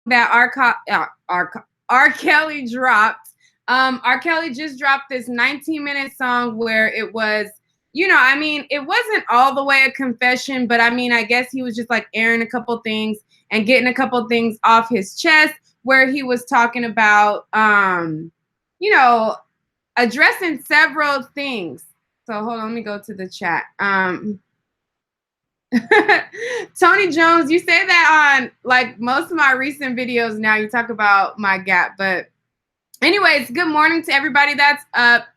that R. Kelly dropped. R. Kelly just dropped this 19-minute song where it was, you know, I mean, it wasn't all the way a confession, but I mean, I guess he was just like airing a couple things and getting a couple things off his chest, where he was talking about, you know, addressing several things. So hold on, let me go to the chat. Tony Jones, you say that on like most of my recent videos now. You talk about my gap, but anyways, good morning to everybody that's up.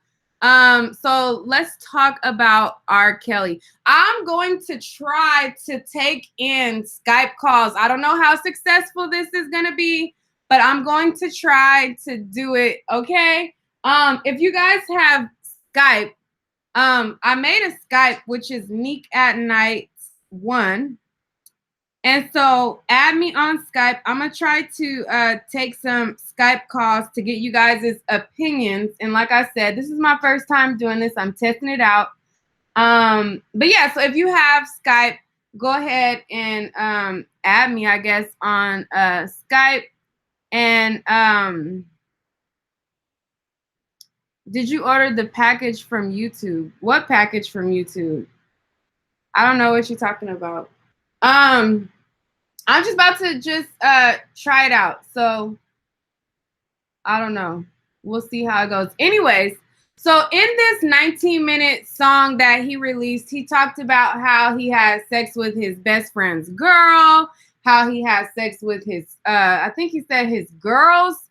So let's talk about R. Kelly. I'm going to try to take in Skype calls. I don't know how successful this is gonna be, but I'm going to try to do it. Okay. If you guys have Skype, I made a Skype which is Nique at Nite 1. And so add me on Skype. I'm going to try to take some Skype calls to get you guys' opinions. And like I said, this is my first time doing this. I'm testing it out. But yeah, so if you have Skype, go ahead and add me, I guess, on Skype. And did you order the package from YouTube? What package from YouTube? I don't know what you're talking about. I'm just about to try it out. So I don't know. We'll see how it goes. Anyways, so in this 19-minute song that he released, he talked about how he had sex with his best friend's girl, how he had sex with his, I think he said his girl's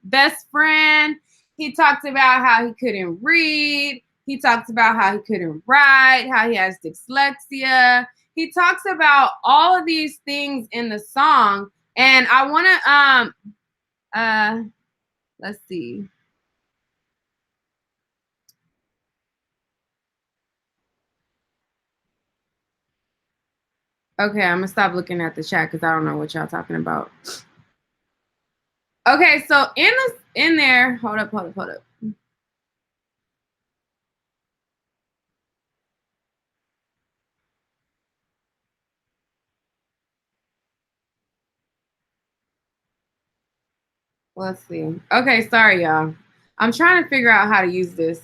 best friend. He talked about how he couldn't read. He talked about how he couldn't write, how he has dyslexia. He talks about all of these things in the song. And I want to, let's see. Okay, I'm gonna stop looking at the chat because I don't know what y'all talking about. Okay, so in there, hold up. Let's see. Okay, sorry, y'all. I'm trying to figure out how to use this.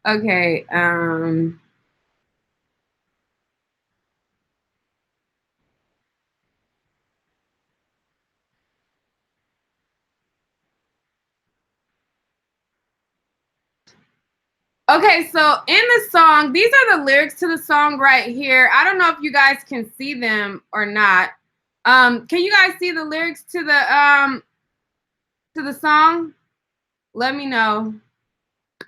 Okay, okay, so in the song, these are the lyrics to the song right here. I don't know if you guys can see them or not. Can you guys see the lyrics to the song? Let me know.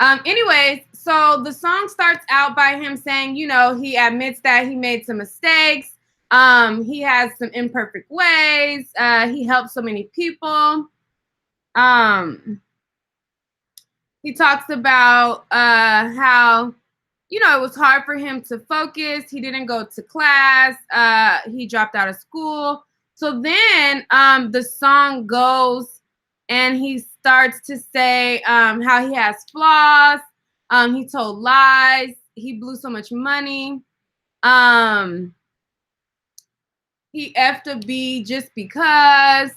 Anyways, so the song starts out by him saying, you know, he admits that he made some mistakes. He has some imperfect ways. He helps so many people. He talks about how, you know, it was hard for him to focus. He didn't go to class. He dropped out of school. So then the song goes and he starts to say how he has flaws. He told lies. He blew so much money. He effed a B just because.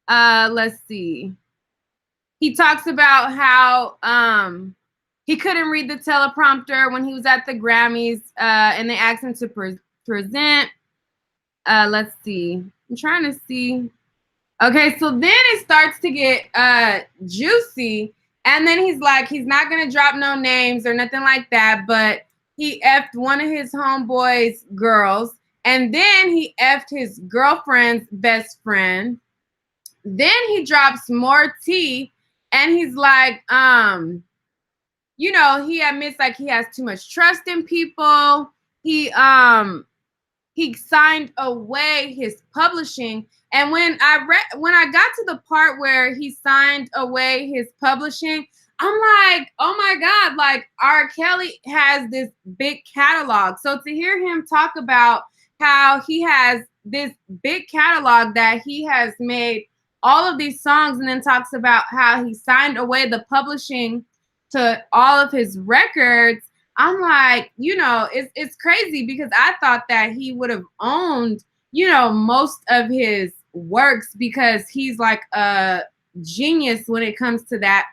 Let's see. He talks about how he couldn't read the teleprompter when he was at the Grammys and they asked him to present. Let's see. I'm trying to see. Okay, so then it starts to get juicy. And then he's like, he's not going to drop no names or nothing like that. But he effed one of his homeboys' girls. And then he effed his girlfriend's best friend. Then he drops more tea. And he's like, you know, he admits like he has too much trust in people. He signed away his publishing. And when I got to the part where he signed away his publishing, I'm like, oh my God, like R. Kelly has this big catalog. So to hear him talk about how he has this big catalog that he has made all of these songs and then talks about how he signed away the publishing to all of his records, I'm like, you know, it's crazy because I thought that he would have owned most of his works because he's like a genius when it comes to that.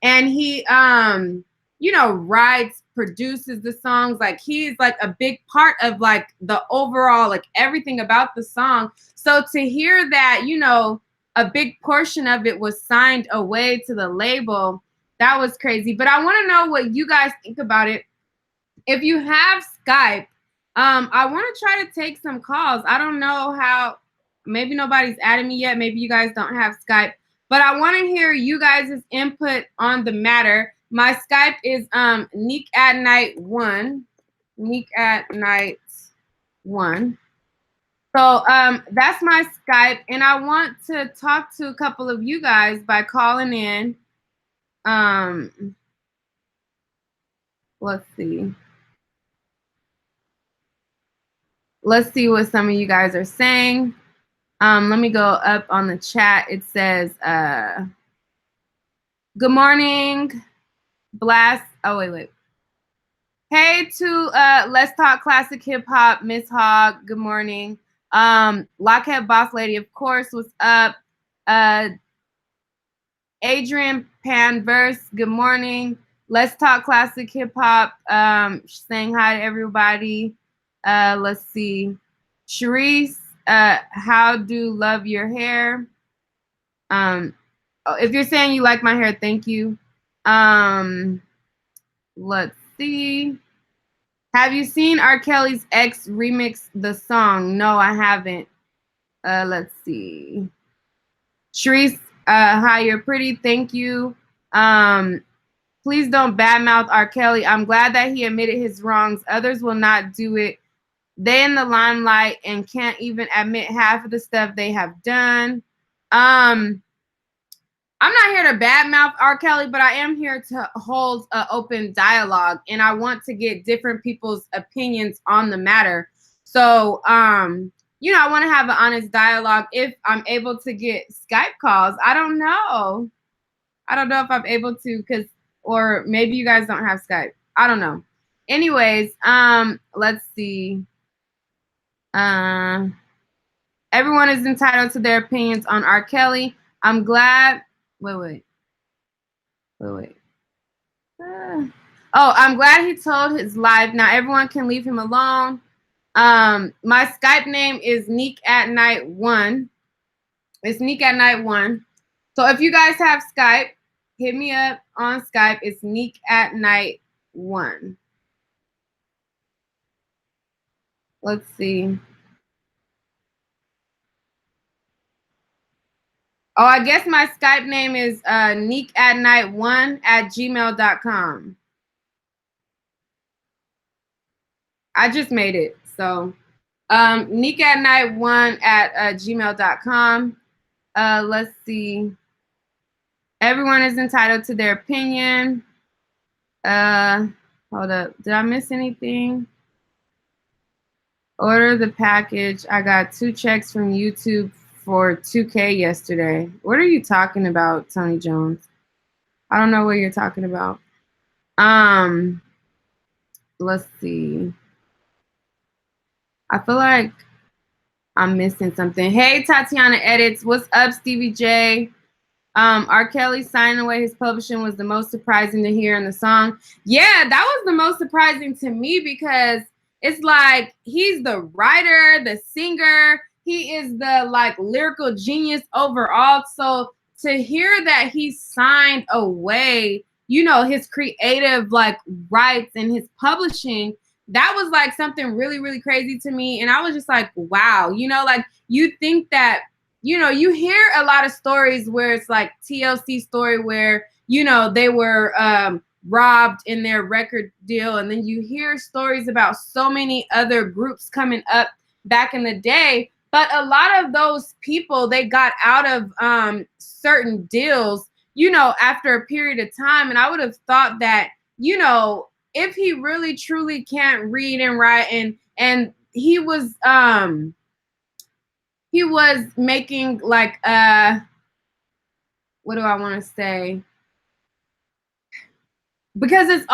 And he writes, produces the songs. Like he's like a big part of like the overall, like everything about the song. So to hear that, a big portion of it was signed away to the label, that was crazy. But I want to know what you guys think about it. If you have Skype, I want to try to take some calls. I don't know how, maybe nobody's added me yet. Maybe you guys don't have Skype, but I want to hear you guys' input on the matter. My Skype is Nique at Nite 1. Nique at Nite 1. So that's my Skype, and I want to talk to a couple of you guys by calling in. Let's see. Let's see what some of you guys are saying. Let me go up on the chat. It says, good morning, Blast. Oh, wait. Hey to Let's Talk Classic Hip Hop, Miss Hogg. Good morning. Lockhead Boss Lady, of course, what's up? Adrian Panverse, good morning. Let's Talk Classic Hip Hop, saying hi to everybody. Let's see. Sharice, how do love your hair? If you're saying you like my hair, thank you. Let's see. Have you seen R. Kelly's ex remix the song? No, I haven't. Let's see. Sharice, hi, you're pretty. Thank you. Please don't badmouth R. Kelly. I'm glad that he admitted his wrongs. Others will not do it. They in the limelight and can't even admit half of the stuff they have done. I'm not here to badmouth R. Kelly, but I am here to hold an open dialogue, and I want to get different people's opinions on the matter. So, I want to have an honest dialogue. If I'm able to get Skype calls, I don't know. I don't know if I'm able to, or maybe you guys don't have Skype. I don't know. Anyways, let's see. Everyone is entitled to their opinions on R. Kelly. I'm glad. Wait. I'm glad he told his life. Now everyone can leave him alone. My Skype name is Nique at Nite 1. It's Nique at Nite 1. So if you guys have Skype, hit me up on Skype. It's Nique at Nite 1. Let's see. Oh, I guess my Skype name is niqueatnight1@gmail.com. I just made it. So niqueatnight1@gmail.com. Let's see. Everyone is entitled to their opinion. Hold up. Did I miss anything? Order the package. I got 2 checks from YouTube for $2K yesterday. What are you talking about, Tony Jones? I don't know what you're talking about. Let's see. I feel like I'm missing something. Hey, Tatiana Edits. What's up, Stevie J? R. Kelly signing away his publishing was the most surprising to hear in the song. Yeah, that was the most surprising to me because it's like he's the writer, the singer. He is the like lyrical genius overall. So to hear that he signed away, his creative like rights and his publishing, that was like something really, really crazy to me. And I was just like, wow, like you think that, you hear a lot of stories where it's like TLC story where, they were robbed in their record deal. And then you hear stories about so many other groups coming up back in the day. But a lot of those people, they got out of certain deals, after a period of time. And I would have thought that, if he really truly can't read and write and he was making like what do I want to say? Because it's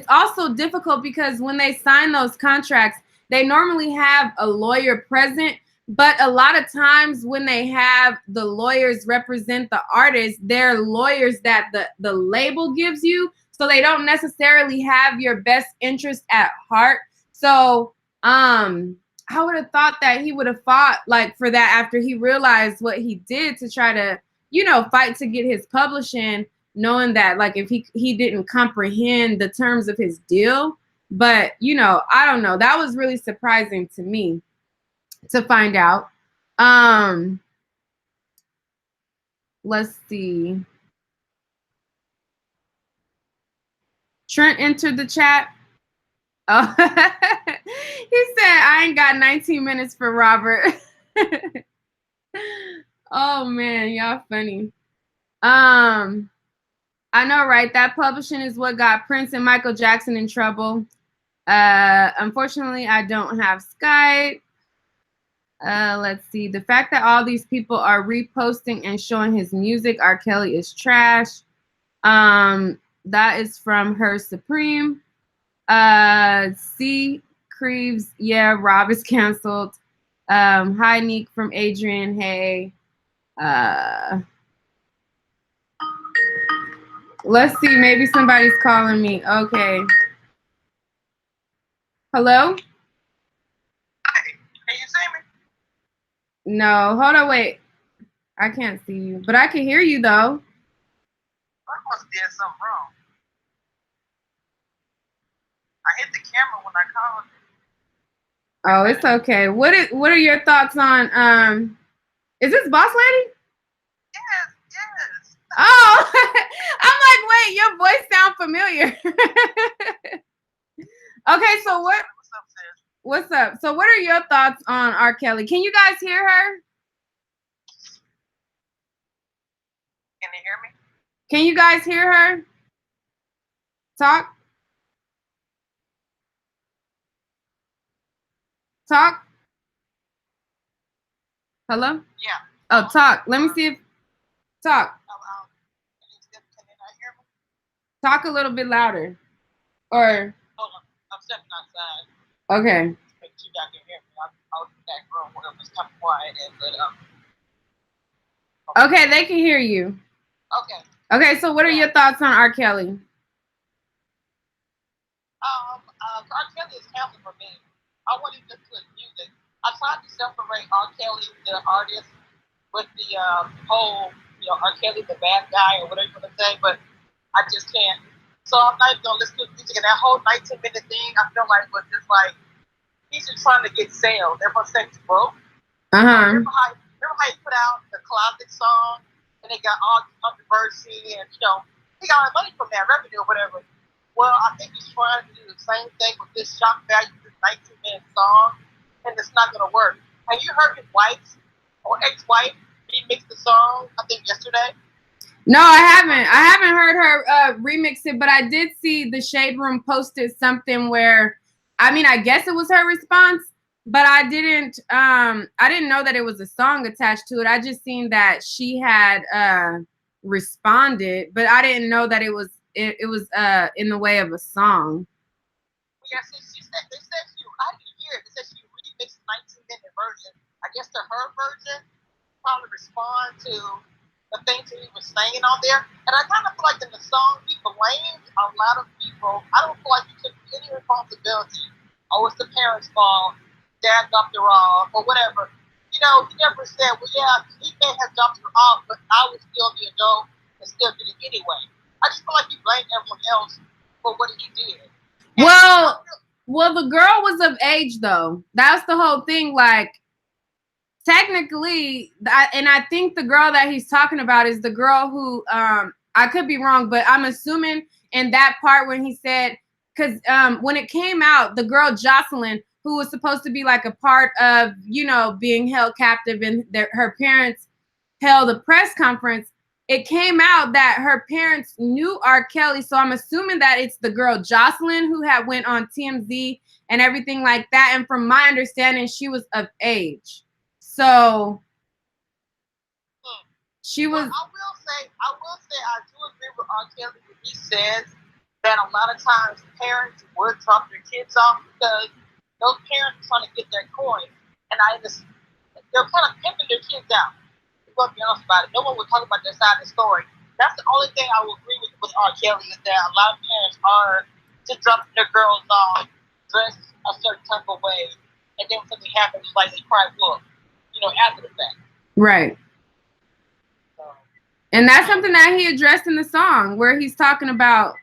also difficult because when they sign those contracts, they normally have a lawyer present But a lot of times when they have the lawyers represent the artist, they're lawyers that the label gives you. So they don't necessarily have your best interest at heart. So I would have thought that he would have fought like for that after he realized what he did to try to, you know, fight to get his publishing, knowing that like if he didn't comprehend the terms of his deal. But, you know, I don't know. That was really surprising to me to find out. Let's see. Trent entered the chat. Oh, he said, I ain't got 19 minutes for Robert. Oh man, y'all funny. I know, right? That publishing is what got Prince and Michael Jackson in trouble. Unfortunately, I don't have Skype. Let's see. The fact that all these people are reposting and showing his music, R. Kelly is trash. That is from Her Supreme. C. Creeves, yeah, Rob is canceled. Hi, Nique from Adrian. Hey. Let's see. Maybe somebody's calling me. Okay. Hello? Hi. Can you see me? No. Hold on. Wait. I can't see you, but I can hear you though. I must have did something wrong. I hit the camera when I called you. Oh, it's okay. What are your thoughts on is this Boss Lady? Yes, yes. Oh, I'm like, wait, your voice sounds familiar. Okay, so What's up, sis? what's up? So what are your thoughts on R. Kelly? Can you guys hear her? Can you hear me? Can you guys hear her? Talk. Talk. Hello? Yeah. Oh, talk. Let me see if talk. Can you not hear me? Talk a little bit louder. Or Hold on. I'm stepping outside. okay. Make sure y'all can hear me. I was in the back room where it was kind of quiet, but Okay, they can hear you. Okay. Okay, so what are your thoughts on R. Kelly? R. Kelly is canceled for me. I want him to put music. I tried to separate R. Kelly, the artist, with the whole, R. Kelly, the bad guy, or whatever you want to say, but I just can't. So I'm not even gonna listen to music, and that whole 19-minute thing, I feel like was just like he's just trying to get sales. Everyone says he's broke. Remember how he put out the Closet song, and they got all controversy, and he got money from that revenue or whatever. Well, I think he's trying to do the same thing with this shock value, this 19-minute song, and it's not gonna work. Have you heard his wife or ex-wife remix the song? I think yesterday. No, I haven't. I haven't heard her remix it, but I did see the Shade Room posted something where, I mean, I guess it was her response, but I didn't know that it was a song attached to it. I just seen that she had responded, but I didn't know that it was in the way of a song. Yeah, they said I didn't hear it. They said she remixed the 19-minute version. I guess to her version, probably respond to the things that he was saying on there. And I kind of feel like in the song, he blamed a lot of people. I don't feel like he took any responsibility. Oh, it's the parents' fault. Dad dropped her off, or whatever. He never said, well, yeah, he may have dropped her off, but I was still the adult and still did it anyway. I just feel like he blamed everyone else for what he did. And well, the girl was of age, though. That's the whole thing. Like, technically, and I think the girl that he's talking about is the girl who, I could be wrong, but I'm assuming in that part when he said, because when it came out, the girl Jocelyn, who was supposed to be like a part of, being held captive, and her parents held a press conference, it came out that her parents knew R. Kelly. So I'm assuming that it's the girl Jocelyn who had went on TMZ and everything like that. And from my understanding, she was of age. So she was. I will say, I do agree with R. Kelly when he says that a lot of times parents would drop their kids off because those parents are trying to get their coin. And I understand. they're kind of pimping their kids out. We're going to be honest about it. No one will talk about their side of the story. That's the only thing I will agree with R. Kelly is that a lot of parents are just dropping their girls off, dressed a certain type of way, and then when something happens, like they cry wolf, after the fact. Right. And that's something that he addressed in the song where he's talking about,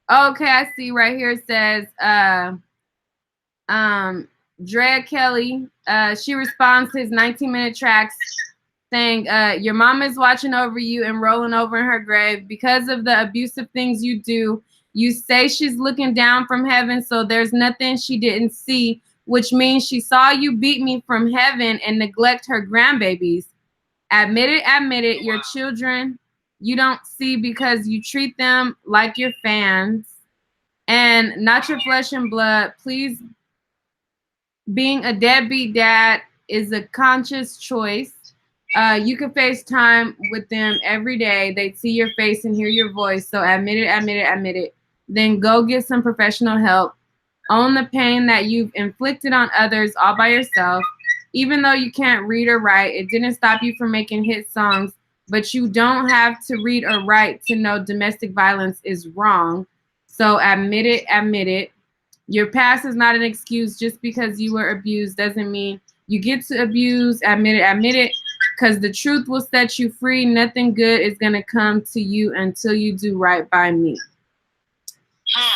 okay, I see right here it says, Drea Kelly, she responds to his 19-minute tracks saying, your mom is watching over you and rolling over in her grave because of the abusive things you do. You say she's looking down from heaven, so there's nothing she didn't see, which means she saw you beat me from heaven and neglect her grandbabies. Admit it, your children you don't see because you treat them like your fans and not your flesh and blood. Please, being a deadbeat dad is a conscious choice. You can FaceTime with them every day. They'd see your face and hear your voice. So admit it. Then go get some professional help. Own the pain that you've inflicted on others all by yourself. Even though you can't read or write, it didn't stop you from making hit songs, but you don't have to read or write to know domestic violence is wrong. So admit it. Your past is not an excuse. Just because you were abused doesn't mean you get to abuse. Admit it, because the truth will set you free. Nothing good is going to come to you until you do right by me.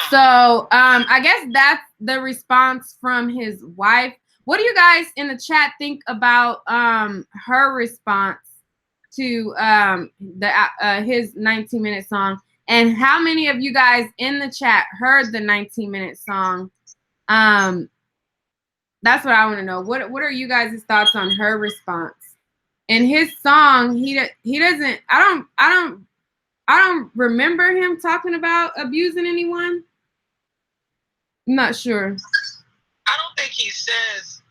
So I guess that's the response from his wife. What do you guys in the chat think about her response to his 19-minute song? And how many of you guys in the chat heard the 19-minute song? That's what I want to know. What are you guys' thoughts on her response? In his song, he doesn't. I don't remember him talking about abusing anyone. I'm not sure. I don't think he says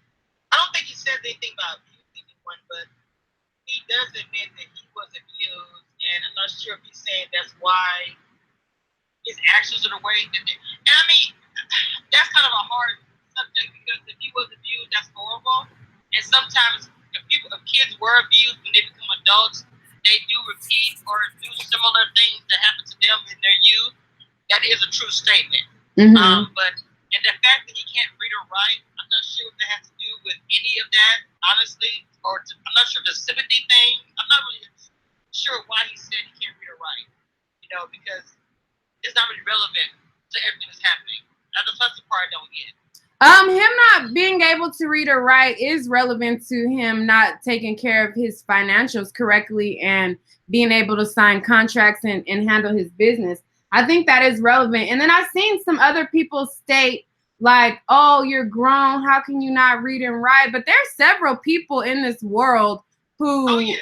anything about abusing anyone, but he does admit that he was abused, and I'm not sure if he's saying that's why his actions are the way that they, and I mean, that's kind of a hard subject because if he was abused, that's horrible. And sometimes if kids were abused when they become adults, they do repeat or do similar things that happen to them in their youth. That is a true statement. Mm-hmm. But and the fact that he can't read or write, I'm not sure if that has to do with any of that, honestly. I'm not sure the sympathy thing. I'm not really sure why he said he can't read or write. Because it's not really relevant to everything that's happening. That's the part I don't get. Him not being able to read or write is relevant to him not taking care of his financials correctly and being able to sign contracts and handle his business. I think that is relevant. And then I've seen some other people state like, oh, you're grown. How can you not read and write? But there's several people in this world who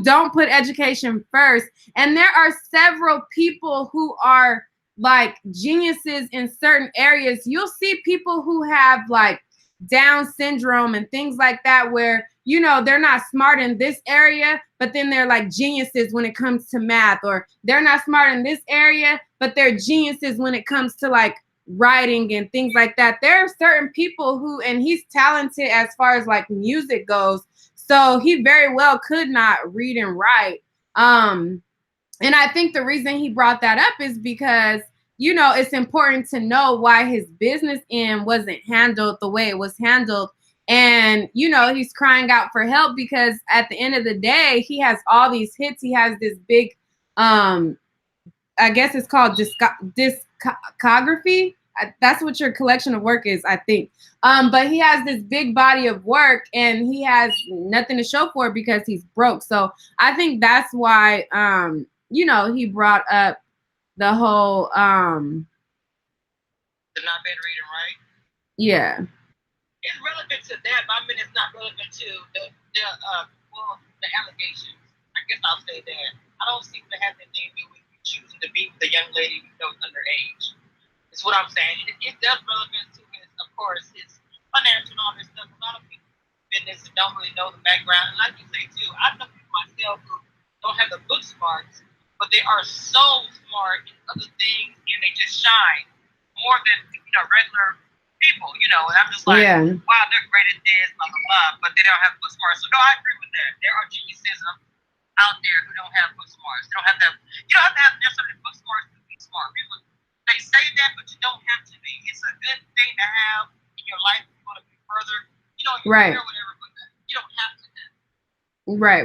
don't put education first. And there are several people who are like geniuses in certain areas. You'll see people who have like Down syndrome and things like that where, they're not smart in this area, but then they're like geniuses when it comes to math, or they're not smart in this area, but they're geniuses when it comes to like writing and things like that. There are certain people who, and he's talented as far as like music goes. So he very well could not read and write. And I think the reason he brought that up is because, it's important to know why his business end wasn't handled the way it was handled. And, he's crying out for help because at the end of the day, he has all these hits. He has this big, I guess it's called discography. That's what your collection of work is, I think. But he has this big body of work and he has nothing to show for it because he's broke. So I think that's why, he brought up the whole, the not being reading, right? Yeah. It's relevant to that, but I mean, it's not relevant to the allegations. I guess I'll say that. I don't see what it has anything to do with you choosing to be with a young lady who's underage. It's what I'm saying. It does relevant to his, of course, his financial and all this stuff. A lot of people in business don't really know the background. And like you say too, I know people myself who don't have the book smarts, but they are so smart in other things and they just shine more than regular people, you know, and I'm just like, wow, they're great at this, blah, blah, blah, but they don't have book smarts. So no, I agree with that. There are geniuses out there who don't have book smarts. They don't have that. You don't have to have necessarily book smarts to be smart. People, they say that, but you don't have to be. It's a good thing to have in your life if you want to be further, you know, your career or whatever, but you don't have to have. Right.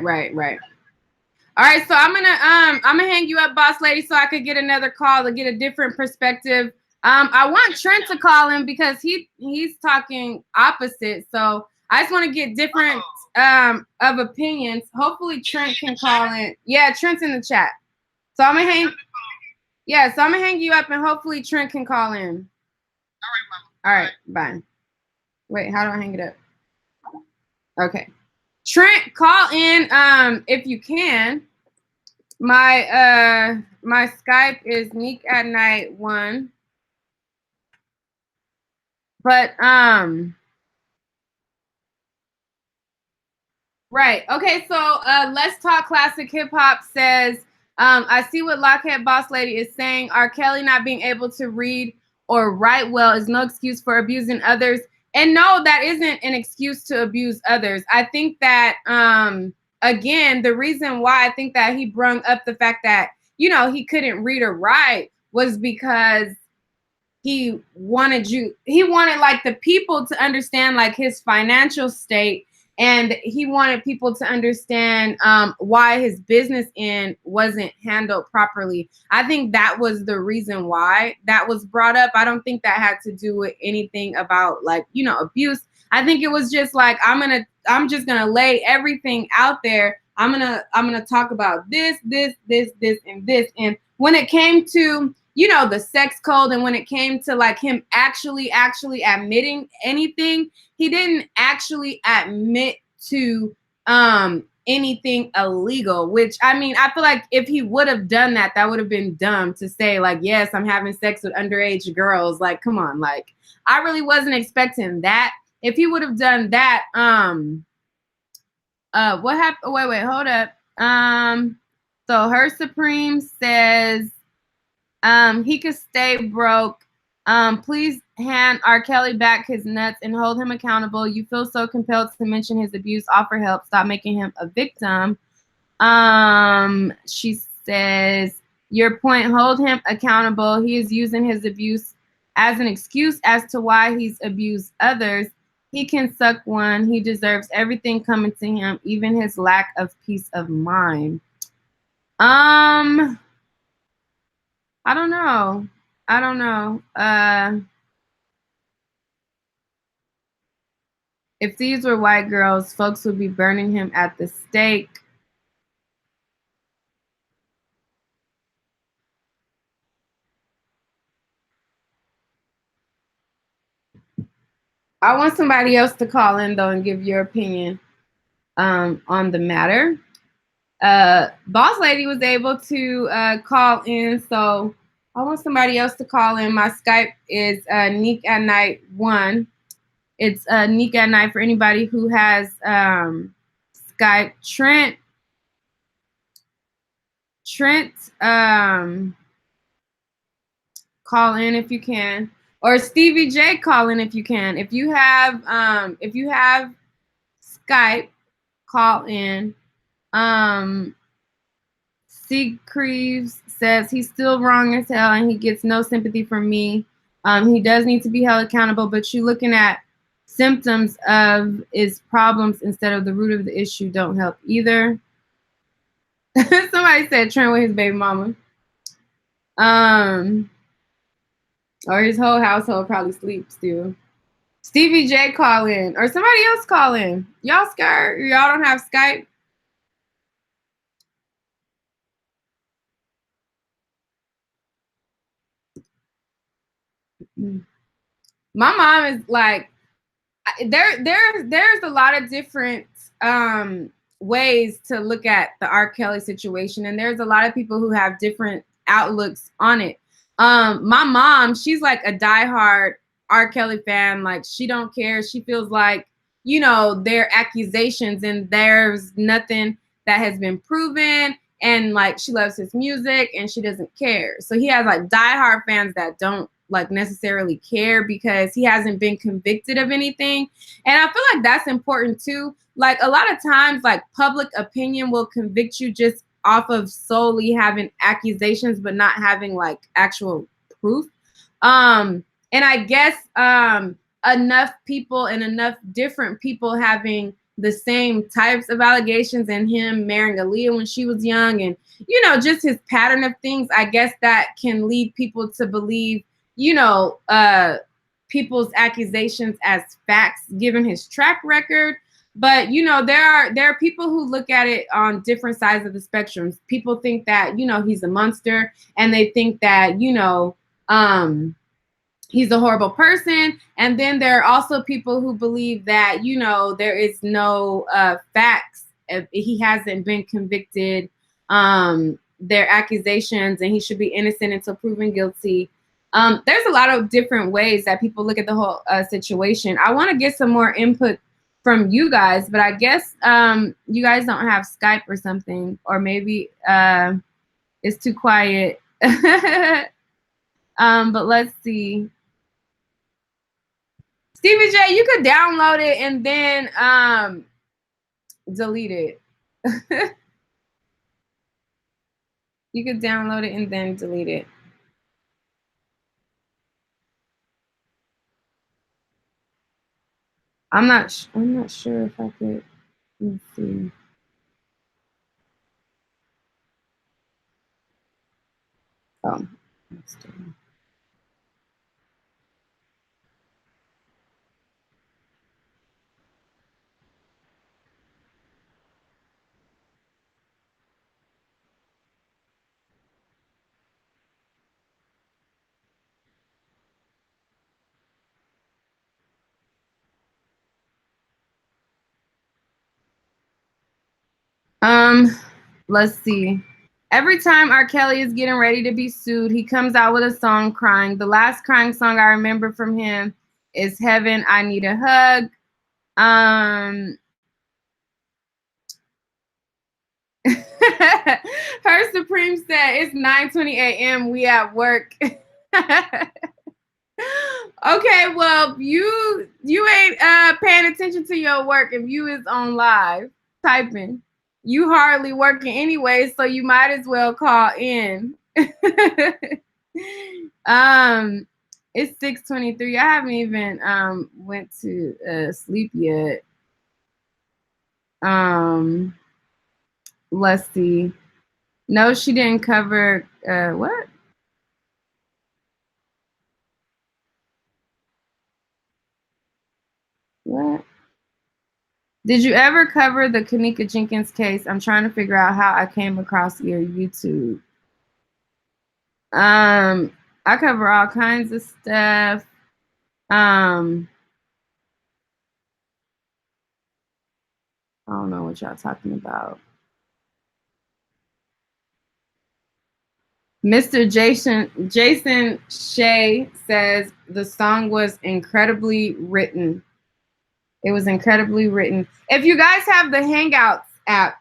All right, so I'm gonna hang you up, boss lady, so I could get another call to get a different perspective. I want Trent to call in because he's talking opposite. So I just want to get different of opinions. Hopefully Trent can call in. Yeah, Trent's in the chat. So I'm gonna hang. Yeah, so I'm gonna hang you up, and hopefully Trent can call in. All right, bye. Wait, how do I hang it up? Okay. Trent, call in if you can. My my Skype is Nique at Nite 1. But right. Okay, so Let's Talk Classic Hip Hop says, I see what Lockhead Boss Lady is saying. R. Kelly not being able to read or write well is no excuse for abusing others. And no, that isn't an excuse to abuse others. I think that again, the reason why I think that he brung up the fact that, you know, he couldn't read or write was because he wanted like the people to understand like his financial state, and he wanted people to understand why his business end wasn't handled properly. I think that was the reason why that was brought up. I don't think that had to do with anything about like, you know, abuse. I think it was just like, I'm just gonna lay everything out there. I'm gonna talk about this, and this. And when it came to, you know, the sex code, and when it came to like him actually admitting anything, he didn't actually admit to anything illegal, which, I mean, I feel like if he would have done that, that would have been dumb to say like, yes, I'm having sex with underage girls. Like, come on. Like, I really wasn't expecting that. If he would have done that, what happened? Wait, hold up. So Her Supreme says, he could stay broke. Please hand R. Kelly back his nuts and hold him accountable. You feel so compelled to mention his abuse. Offer help. Stop making him a victim. She says, your point, hold him accountable. He is using his abuse as an excuse as to why he's abused others. He can suck one. He deserves everything coming to him, even his lack of peace of mind. I don't know. If these were white girls, folks would be burning him at the stake. I want somebody else to call in though and give your opinion on the matter. Boss Lady was able to call in, so I want somebody else to call in. My Skype is Nique at Nite 1. It's Nique at Nite for anybody who has Skype. Trent, call in if you can, or Stevie J, call in if you can. If you have Skype, call in. Creeves says he's still wrong as hell and he gets no sympathy from me. He does need to be held accountable, but you looking at symptoms of his problems instead of the root of the issue don't help either. Somebody said Trent with his baby mama. Or his whole household probably sleeps still. Stevie J, call in, or somebody else call in. Y'all scared? Y'all don't have Skype? My mom is like, there's a lot of different ways to look at the R. Kelly situation, and there's a lot of people who have different outlooks on it. My mom, she's like a diehard R. Kelly fan. Like, she don't care. She feels like, you know, they're accusations and there's nothing that has been proven, and like she loves his music and she doesn't care. So he has like diehard fans that don't like necessarily care because he hasn't been convicted of anything. And I feel like that's important too. Like a lot of times, like public opinion will convict you just off of solely having accusations, but not having like actual proof. And I guess enough people and enough different people having the same types of allegations, and him marrying Aaliyah when she was young, and just his pattern of things, I guess that can lead people to believe, people's accusations as facts given his track record. But there are people who look at it on different sides of the spectrum. People think that he's a monster, and they think that he's a horrible person. And then there are also people who believe that there is no facts. If he hasn't been convicted, their accusations, and he should be innocent until proven guilty. There's a lot of different ways that people look at the whole situation. I want to get some more input from you guys, but I guess you guys don't have Skype or something, or maybe it's too quiet. But let's see. Stevie J, you could download it and then delete it. You could download it and then delete it. I'm not sure if I could. Let's see. Oh, let's do it. Let's see. Every time R. Kelly is getting ready to be sued, he comes out with a song crying. The last crying song I remember from him is Heaven, I Need a Hug. Her Supreme said it's 9:20 a.m. We at work. Okay, well, you ain't paying attention to your work if you is on live typing. You hardly working anyway, so you might as well call in. It's 6:23. I haven't even went to sleep yet. Let's see. No, she didn't cover what? What? Did you ever cover the Nique Jenkins case? I'm trying to figure out how I came across your YouTube. I cover all kinds of stuff. I don't know what y'all talking about. Mr. Jason Shea says the song was incredibly written. It was incredibly written. If you guys have the Hangouts app,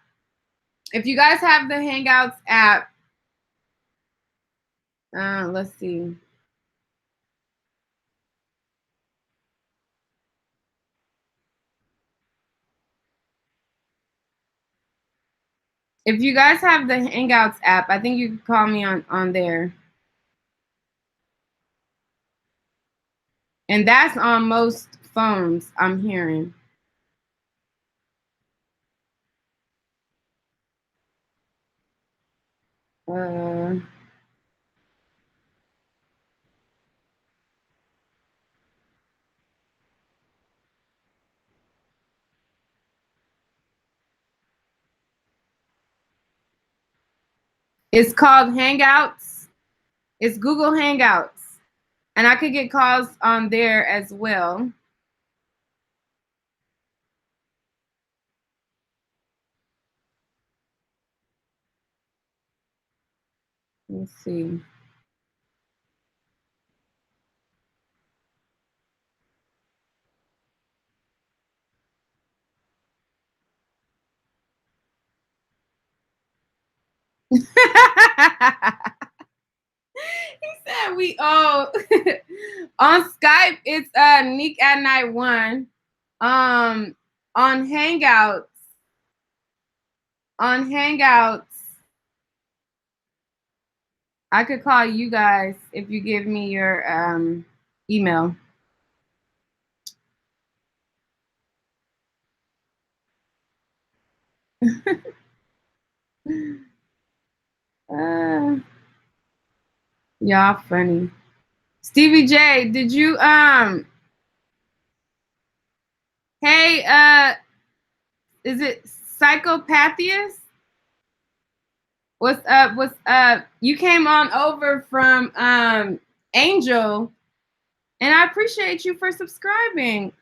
let's see. If you guys have the Hangouts app, I think you can call me on there. And that's on most phones, I'm hearing. It's called Hangouts. It's Google Hangouts. And I could get calls on there as well. Let's see. He said Oh, on Skype it's Nique at Night 1. On Hangouts. On Hangouts, I could call you guys if you give me your email. Y'all funny. Stevie J, did you hey, is it Psychopathius? What's up? What's up? You came on over from Angel, and I appreciate you for subscribing.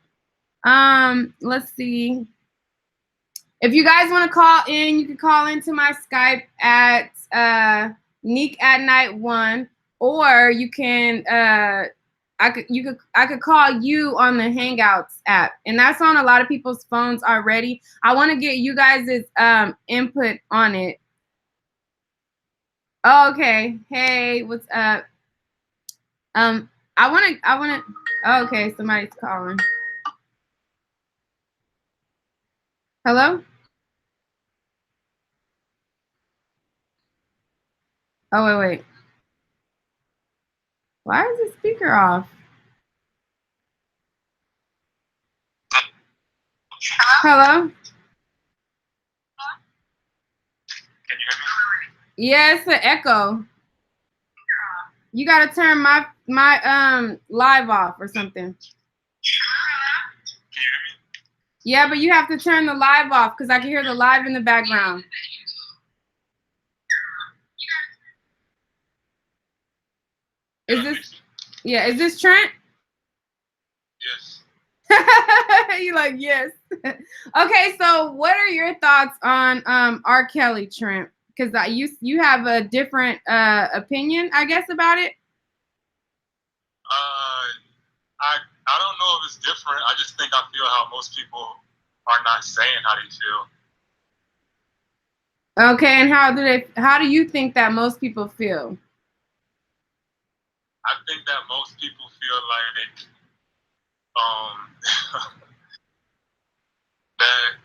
Let's see. If you guys want to call in, you can call into my Skype at Nique at Night 1, or you can I could call you on the Hangouts app, and that's on a lot of people's phones already. I want to get you guys' input on it. Oh, okay. Hey, what's up? I wanna oh, okay, somebody's calling. Hello? Oh, wait. Why is the speaker off? Hello? Can you hear me? Yeah, it's an echo. You gotta turn my live off or something. Can you hear me? Yeah, but you have to turn the live off because I can hear the live in the background. Is this Trent? Yes. You like, yes. Okay, so what are your thoughts on R. Kelly, Trent? Because you have a different opinion, I guess, about it. I don't know if it's different. I just think I feel how most people are not saying how they feel. Okay, and how do you think that most people feel? I think that most people feel like that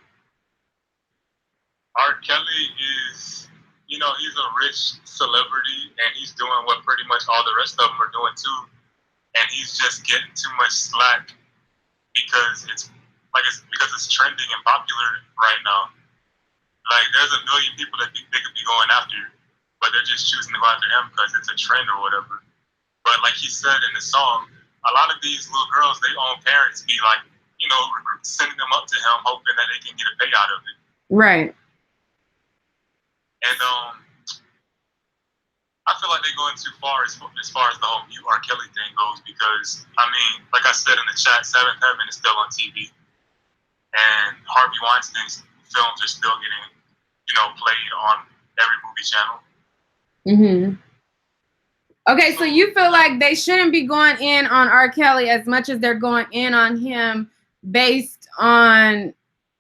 R. Kelly is, he's a rich celebrity and he's doing what pretty much all the rest of them are doing too. And he's just getting too much slack because it's trending and popular right now. Like there's a million people that they could be going after, but they're just choosing to go after him because it's a trend or whatever. But like he said in the song, a lot of these little girls, their own parents be like, sending them up to him, hoping that they can get a pay out of it. Right. And I feel like they're going too far as far as the whole mute R. Kelly thing goes because, I mean, like I said in the chat, Seventh Heaven is still on TV. And Harvey Weinstein's films are still getting, played on every movie channel. Mm-hmm. Okay, so you feel like they shouldn't be going in on R. Kelly as much as they're going in on him based on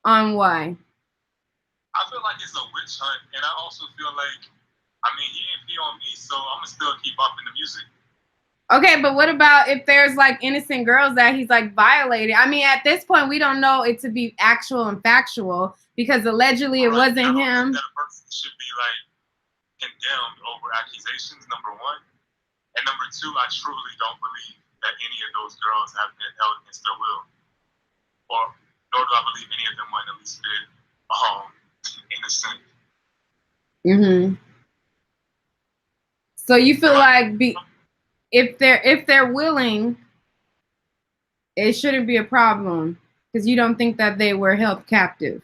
why? I feel like it's a witch hunt, and I also feel like, I mean, he ain't pee on me, so I'm gonna still keep bumping the music. Okay, but what about if there's like innocent girls that he's like violated? I mean, at this point, we don't know it to be actual and factual because allegedly it wasn't him. That a person should be like condemned over accusations, number one, and number two, I truly don't believe that any of those girls have been held against their will, or nor do I believe any of them were at least been innocent. Mm-hmm. So you feel like if they're willing, it shouldn't be a problem because you don't think that they were held captive.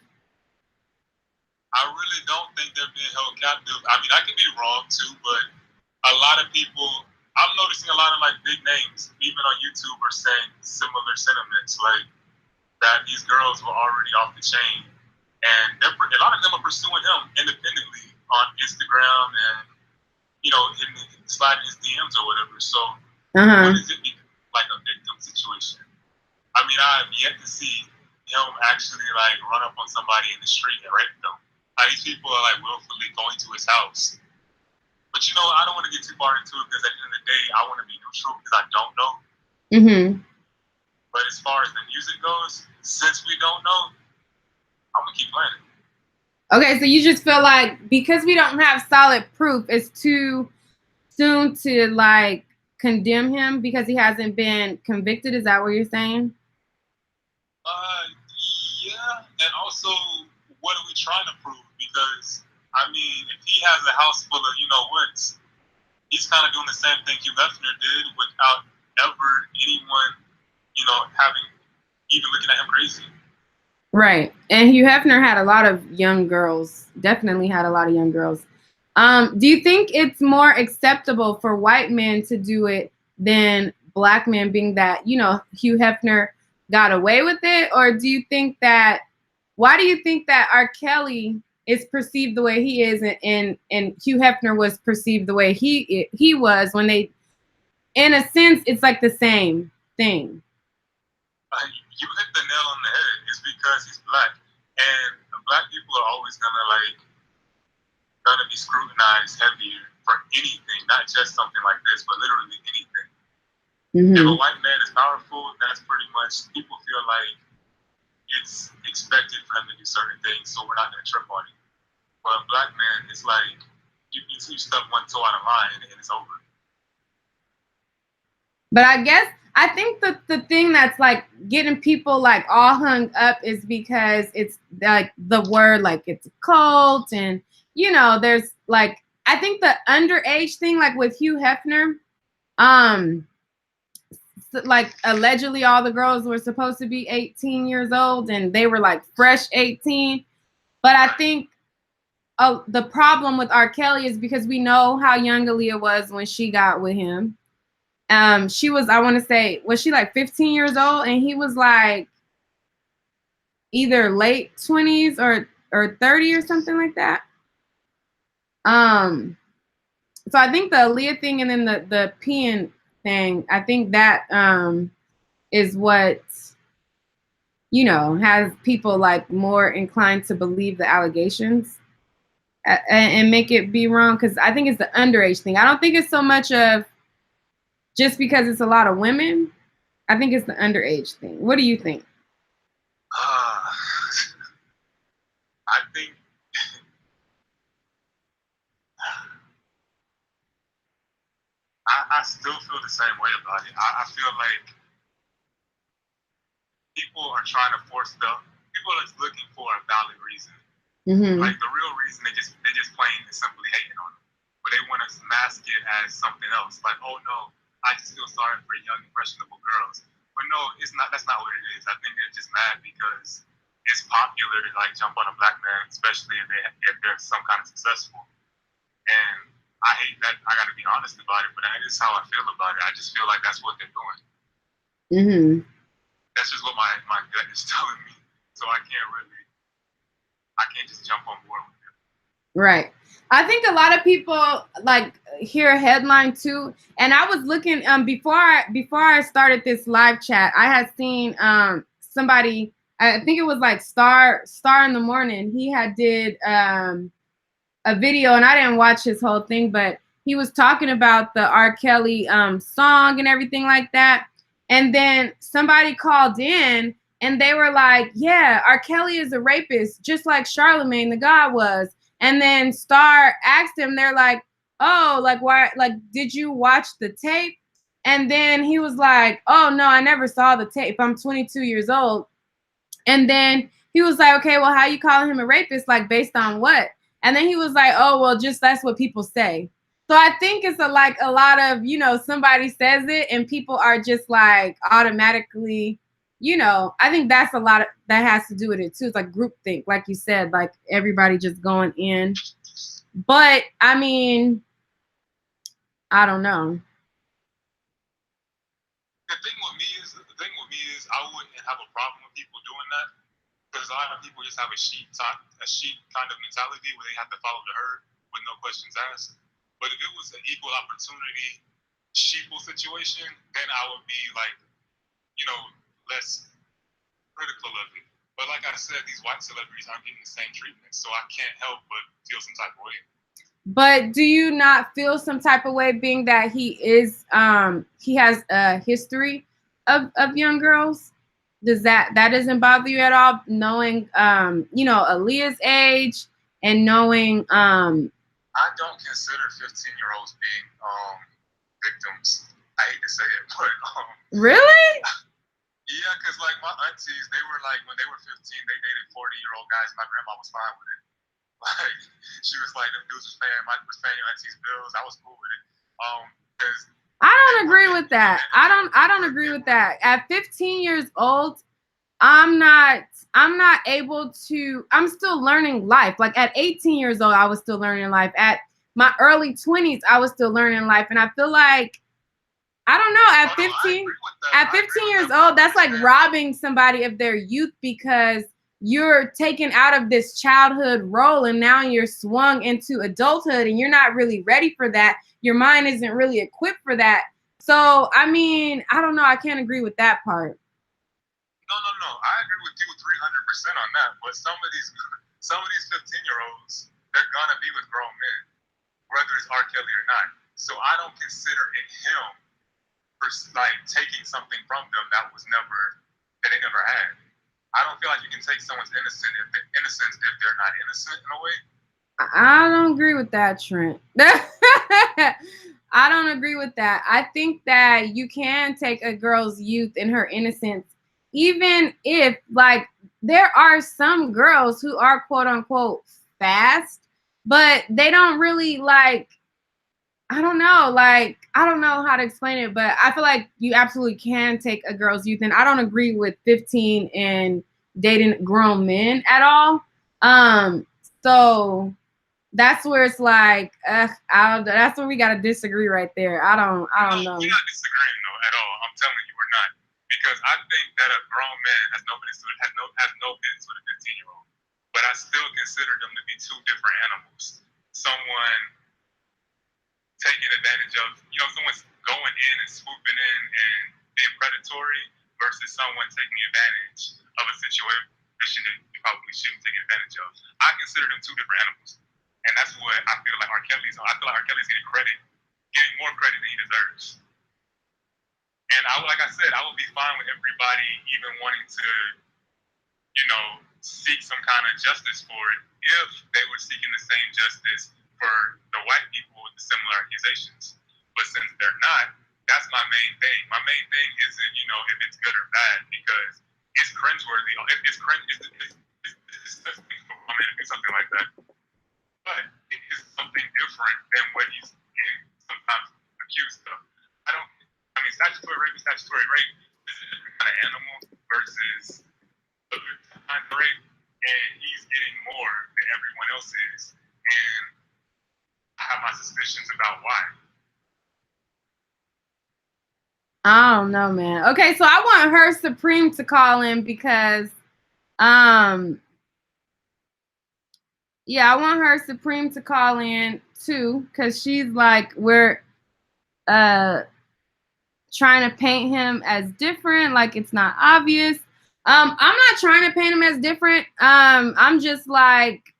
I really don't think they're being held captive. I mean, I could be wrong too, but a lot of people, I'm noticing a lot of like big names, even on YouTube, are saying similar sentiments, like that these girls were already off the chain, and a lot of them are pursuing him independently on Instagram and sliding his DMs or whatever. So what is it like a victim situation? I mean, I have yet to see him actually like run up on somebody in the street and rape them. These people are like willfully going to his house. But you know, I don't want to get too far into it because at the end of the day, I want to be neutral because I don't know. But as far as the music goes, since we don't know, I'm gonna keep playing it. Okay, so you just feel like because we don't have solid proof, it's too soon to like condemn him because he hasn't been convicted. Is that what you're saying? Yeah, and also, what are we trying to prove? Because I mean, if he has a house full of what's, he's kind of doing the same thing Hugh Hefner did without ever anyone having even looking at him crazy. Right. And Hugh Hefner had a lot of young girls, definitely had a lot of young girls. Do you think it's more acceptable for white men to do it than black men, being that, Hugh Hefner got away with it? Or do you think that, why do you think that R. Kelly is perceived the way he is and Hugh Hefner was perceived the way he was when they, in a sense, it's like the same thing? You hit the nail on the head. It's because he's black, and black people are always gonna be scrutinized heavier for anything, not just something like this, but literally anything. If a white man is powerful, that's pretty much, people feel like it's expected for him to do certain things, so we're not gonna trip on it. But a black man, it's like you step one toe out of line and it's over. But I think the thing that's like getting people like all hung up is because it's like the word, like it's a cult, and there's like, I think the underage thing, like with Hugh Hefner, like allegedly all the girls were supposed to be 18 years old and they were like fresh 18. But I think the problem with R. Kelly is because we know how young Aaliyah was when she got with him. She was, I want to say, was she like 15 years old? And he was like either late 20s or 30 or something like that. So I think the Aaliyah thing and then the peeing thing, I think that is what has people like more inclined to believe the allegations and make it be wrong, because I think it's the underage thing. I don't think it's so much of just because it's a lot of women. I think it's the underage thing. What do you think? I think I still feel the same way about it. I feel like people are trying to force people are looking for a valid reason. Like the real reason, they just plain and simply hating on them, but they want to mask it as something else. Like, oh no, I just feel sorry for young impressionable girls. But no, it's not. That's not what it is. I think they're just mad because it's popular to like jump on a black man, especially if they're some kind of successful. And I hate that. I got to be honest about it, but that is how I feel about it. I just feel like that's what they're doing. That's just what my gut is telling me. So I can't just jump on board with it. Right. I think a lot of people like hear a headline too. And I was looking before I started this live chat, I had seen somebody, I think it was like Star in the Morning. He had did a video, and I didn't watch his whole thing, but he was talking about the R. Kelly song and everything like that. And then somebody called in and they were like, yeah, R. Kelly is a rapist, just like Charlemagne the God was. And then Star asked him, they're like, oh, like, why, like, did you watch the tape? And then he was like, oh, no, I never saw the tape. I'm 22 years old. And then he was like, okay, well, how you calling him a rapist? Like, based on what? And then he was like, oh, well, just that's what people say. So I think it's a lot of, somebody says it and people are just like automatically, I think that's a lot of, that has to do with it too. It's like groupthink, like you said, like everybody just going in. But I mean, I don't know. The thing with me is I wouldn't have a problem with people doing that, because a lot of people just have a sheep kind of mentality where they have to follow the herd with no questions asked. But if it was an equal opportunity sheeple situation, then I would be like, less critical of it. But like I said, these white celebrities aren't getting the same treatment, so I can't help but feel some type of way. But do you not feel some type of way being that he has a history of young girls? That doesn't bother you at all, knowing Aaliyah's age and knowing I don't consider 15-year-olds being victims. I hate to say it, but really? Yeah, because like my aunties, they were like when they were 15, they dated 40-year-old guys. My grandma was fine with it. Like she was like, them dudes was paying your auntie's bills. I was cool with it. Because I don't agree with that. I don't agree with that. At 15 years old, I'm still learning life. Like at 18 years old, I was still learning life. At my early 20s, I was still learning life. And I feel like, I don't know, at 15 years old, that's like robbing somebody of their youth, because you're taken out of this childhood role and now you're swung into adulthood and you're not really ready for that. Your mind isn't really equipped for that. So, I mean, I don't know. I can't agree with that part. No. I agree with you 300% on that. But some of these 15-year-olds, they're gonna be with grown men, whether it's R. Kelly or not. So I don't consider it him for like taking something from them that they never had. I don't feel like you can take someone's innocence if they're not innocent in a way. I don't agree with that, Trent. I don't agree with that. I think that you can take a girl's youth and her innocence, even if, like, there are some girls who are quote unquote fast, but they don't really like, I don't know how to explain it, but I feel like you absolutely can take a girl's youth, and I don't agree with 15 and dating grown men at all. So that's where it's like, that's where we gotta disagree right there. I don't know. We're not disagreeing though at all. I'm telling you, we're not, because I think that a grown man has no business with a 15-year-old, but I still consider them to be two different animals. Someone taking advantage of, someone's going in and swooping in and being predatory versus someone taking advantage of a situation that you probably shouldn't take advantage of. I consider them two different animals. And that's what I feel like R. Kelly's getting more credit than he deserves. And like I said, I would be fine with everybody even wanting to, seek some kind of justice for it if they were seeking the same justice for the white people with the similar accusations. But since they're not, that's my main thing. My main thing isn't, if it's good or bad, because it's cringeworthy. It's disgusting for a woman to do something like that. But it is something different than what he's getting sometimes accused of. Statutory rape is statutory rape. This is a different kind of animal versus a good kind of rape, and he's getting more than everyone else is. And I have my suspicions about why. I don't know, man. Okay, so I want her Supreme to call in because, yeah, I want her Supreme to call in too, because she's like, we're trying to paint him as different, like it's not obvious. I'm not trying to paint him as different. I'm just like,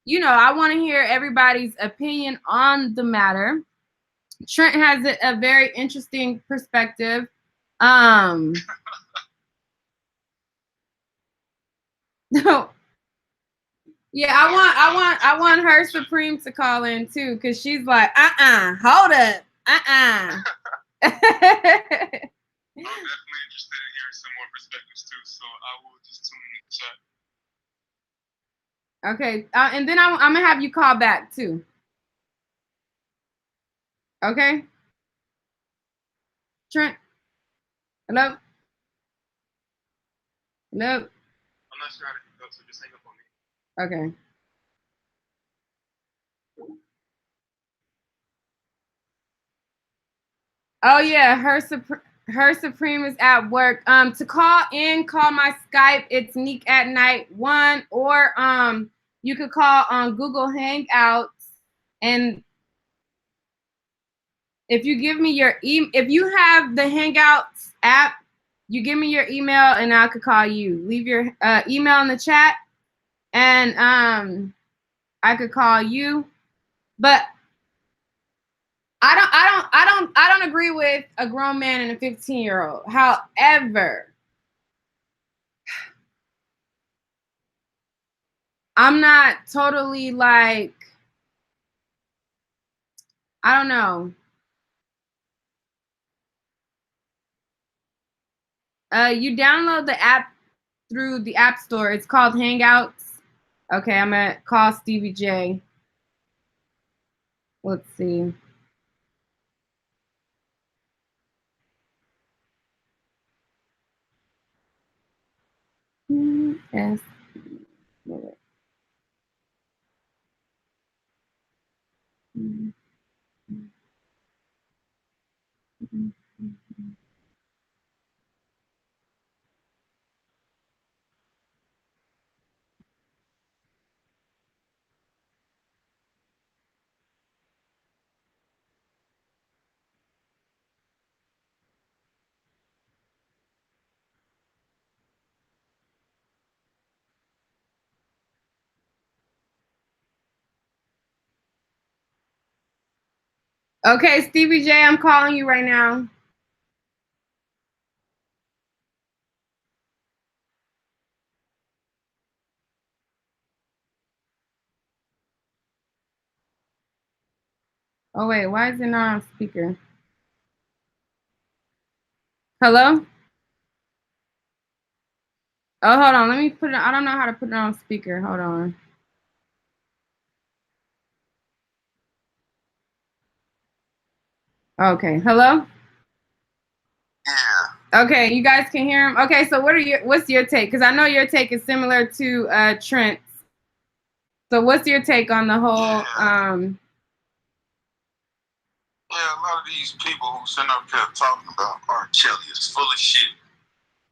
I want to hear everybody's opinion on the matter. Trent has a very interesting perspective. No. Yeah, I want her Supreme to call in too, because she's like, hold up. I'm definitely interested in hearing some more perspectives too, so I will just tune in the chat. Okay, and then I'm gonna have you call back too. Okay, Trent. Hello. Hello. I'm not sure how to do that, so just hang up on me. Okay. Oh yeah, her Supreme is at work. To call my Skype. It's Nique at Night 1, or you could call on Google Hangouts, and if you give me your if you have the Hangouts app, you give me your email and I could call you. Leave your email in the chat, and I could call you. But I don't agree with a grown man and a 15-year-old. However, I'm not totally like, I don't know. You download the app through the App Store. It's called Hangouts. Okay, I'm gonna call Stevie J. Let's see. Yes. Okay, Stevie J, I'm calling you right now. Oh wait, why is it not on speaker? Hello? Oh, hold on. Let me put it. I don't know how to put it on speaker. Hold on. Okay. Hello? Yeah. Okay, you guys can hear him. Okay, so what's your take? Because I know your take is similar to Trent's. So what's your take on the whole Yeah, a lot of these people who sitting up here talking about R. Kelly is full of shit.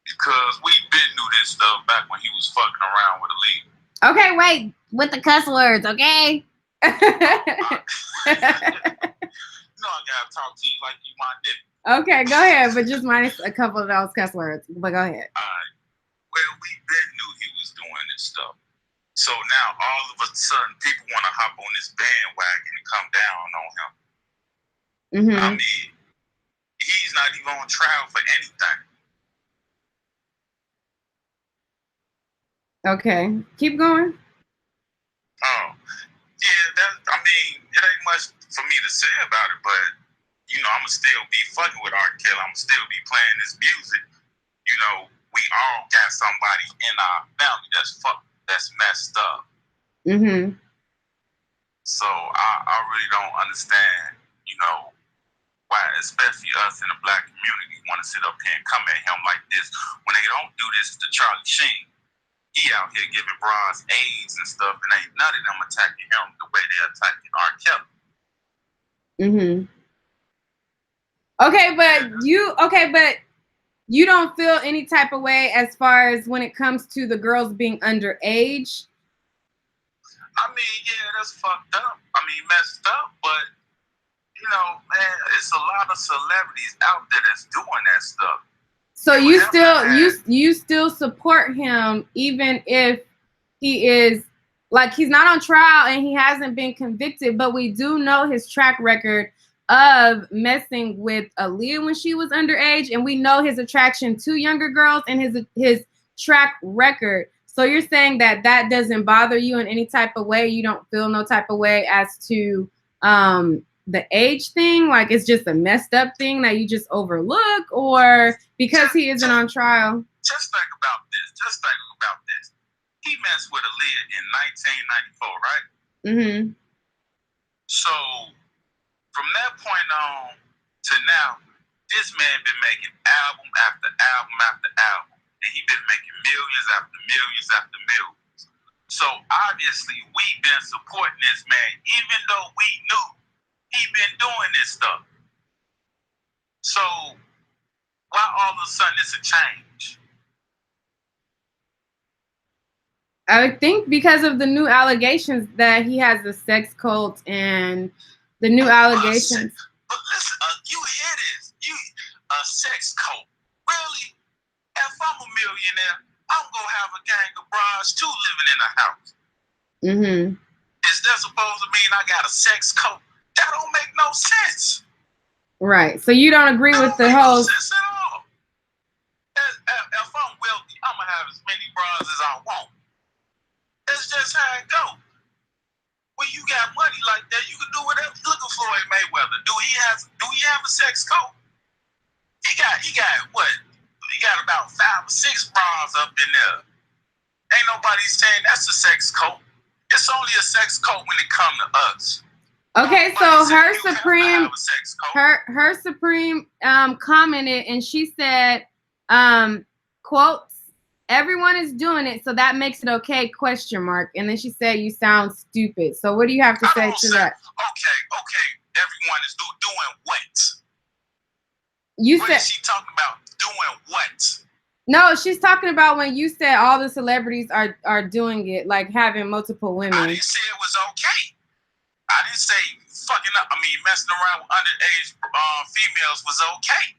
Because we've been through this stuff back when he was fucking around with a league. Okay, wait. With the cuss words, okay? You know I gotta talk to you like you my nigga. Okay, go ahead, but just minus a couple of those cuss words. But go ahead. Alright. Well, we been knew he was doing this stuff. So now all of a sudden people wanna hop on this bandwagon and come down on him. I mean, he's not even on trial for anything. Okay, keep going. Oh, yeah, I mean, it ain't much for me to say about it, but, you know, I'ma still be fucking with R. Kelly. I'ma still be playing his music. You know, we all got somebody in our family that's messed up. So I really don't understand, you know, why, especially us in the black community, want to sit up here and come at him like this when they don't do this to Charlie Sheen. He out here giving bras AIDS and stuff, and ain't none of them attacking him the way they're attacking R. Kelly. Okay, but you don't feel any type of way as far as when it comes to the girls being underage? I mean, yeah, that's fucked up. I mean, messed up, but you know, man, it's a lot of celebrities out there that's doing that stuff. So you still support him even if he is like, he's not on trial and he hasn't been convicted, but we do know his track record of messing with Aaliyah when she was underage, and we know his attraction to younger girls and his track record. So you're saying that doesn't bother you in any type of way? You don't feel no type of way as to the age thing? Like it's just a messed up thing that you just overlook, or because he isn't on trial? Just think about this. He messed with Aaliyah in 1994, right? So from that point on to now, this man been making album after album after album, and he been making millions after millions after millions. So obviously we've been supporting this man, even though we knew he been doing this stuff. So why all of a sudden it's a change? I think because of the new allegations that he has a sex cult and the new allegations. But listen, you hear this? A sex cult? Really? If I'm a millionaire, I'm gonna have a gang of bras too living in a house. Is that supposed to mean I got a sex cult? That don't make no sense. Right. So you don't agree with the whole. No sense at all. If I'm wealthy, I'm gonna have as many bras as I want. That's just how it go. When you got money like that, you can do whatever. Look at Floyd Mayweather. Do he have a sex code? He got what? He got about 5 or 6 bras up in there. Ain't nobody saying that's a sex code. It's only a sex code when it comes to us. Okay, so her Supreme commented, and she said, quotes, everyone is doing it, so that makes it okay, question mark. And then she said, you sound stupid. So what do you have to say to that? Okay, everyone is doing what? What is she talking about? Doing what? No, she's talking about when you said all the celebrities are doing it, like having multiple women. I didn't say it was okay. I didn't say fucking up. I mean, messing around with underage females was okay.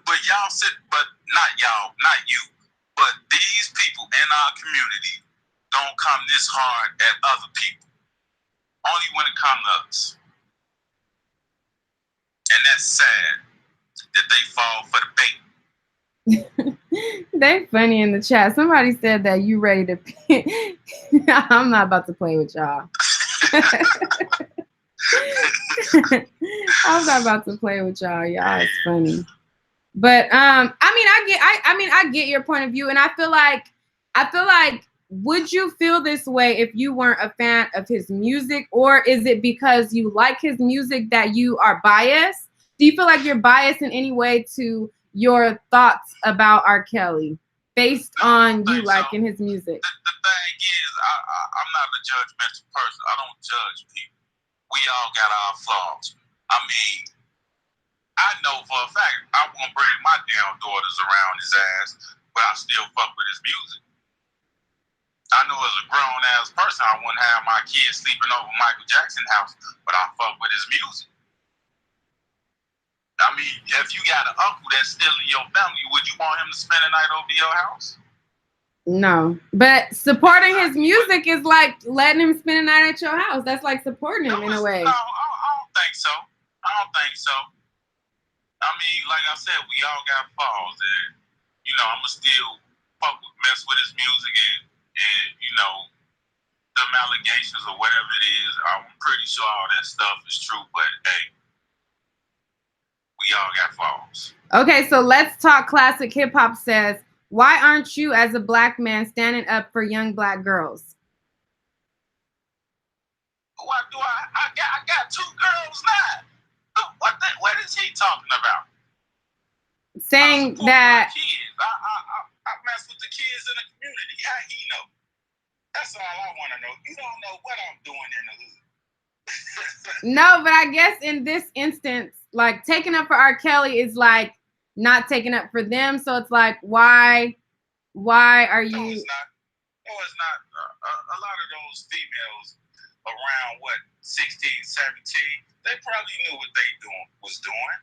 But y'all said, but not y'all, not you, but these people in our community don't come this hard at other people. Only when it comes to us. And that's sad that they fall for the bait. They funny in the chat. Somebody said that you ready to I'm not about to play with y'all. I'm not about to play with y'all. Y'all is funny. But I get your point of view, and I feel like would you feel this way if you weren't a fan of his music, or is it because you like his music that you are biased? Do you feel like you're biased in any way to your thoughts about R. Kelly based on you liking his music? The thing is, I'm not a judgmental person. I don't judge people. We all got our flaws. I mean, I know for a fact I won't bring my damn daughters around his ass, but I still fuck with his music. I know as a grown-ass person, I wouldn't have my kids sleeping over Michael Jackson's house, but I fuck with his music. I mean, if you got an uncle that's still in your family, would you want him to spend a night over your house? No, but supporting his music is like letting him spend a night at your house. That's like supporting him in a way. No, I don't think so. I don't think so. I mean, like I said, we all got flaws, and you know, I'ma still mess with his music, and you know, them allegations or whatever it is. I'm pretty sure all that stuff is true, but hey. We all got flaws. Okay, so let's talk classic hip hop says, why aren't you as a black man standing up for young black girls? What do I got 2 girls now. What is he talking about? Saying that kids. I mess with the kids in the community. How he know? That's all I want to know. You don't know what I'm doing in the hood. No, but I guess in this instance, like taking up for R. Kelly is like not taking up for them. So it's like, why are you? No, it's not. A lot of those females around 16, 17, they probably knew what they was doing.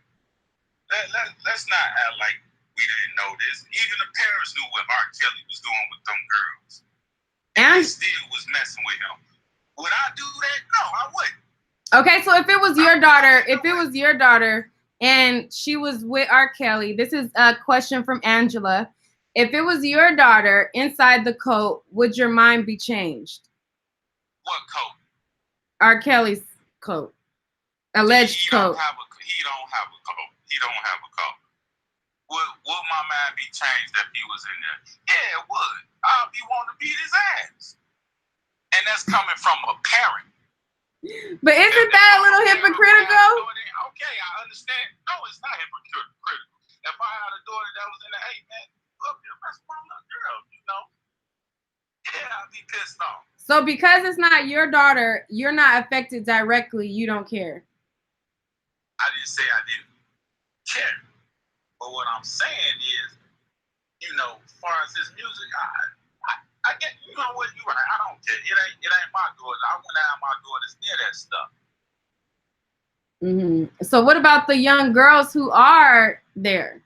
Let's not act like we didn't know this. Even the parents knew what R. Kelly was doing with them girls. And they still was messing with him. Would I do that? No, I wouldn't. Okay, so if it was your daughter and she was with R. Kelly, this is a question from Angela. If it was your daughter inside the coat, would your mind be changed? What coat? R. Kelly's coat. Alleged coat. He don't have a coat. He don't have a coat. Would my mind be changed if he was in there? Yeah, it would. I'd be wanting to beat his ass. And that's coming from a parent. But isn't that a little hypocritical? Okay, I understand. No, it's not hypocritical. If I had a daughter that was in the hey man, look, that's my little girl, you know. Yeah, I'd be pissed off. So because it's not your daughter, you're not affected directly. You don't care. I didn't say I didn't care. But what I'm saying is, you know, as far as his music, I get, you know what, you're right. I don't care. It ain't my daughter. I wouldn't have my daughters near that stuff. So what about the young girls who are there?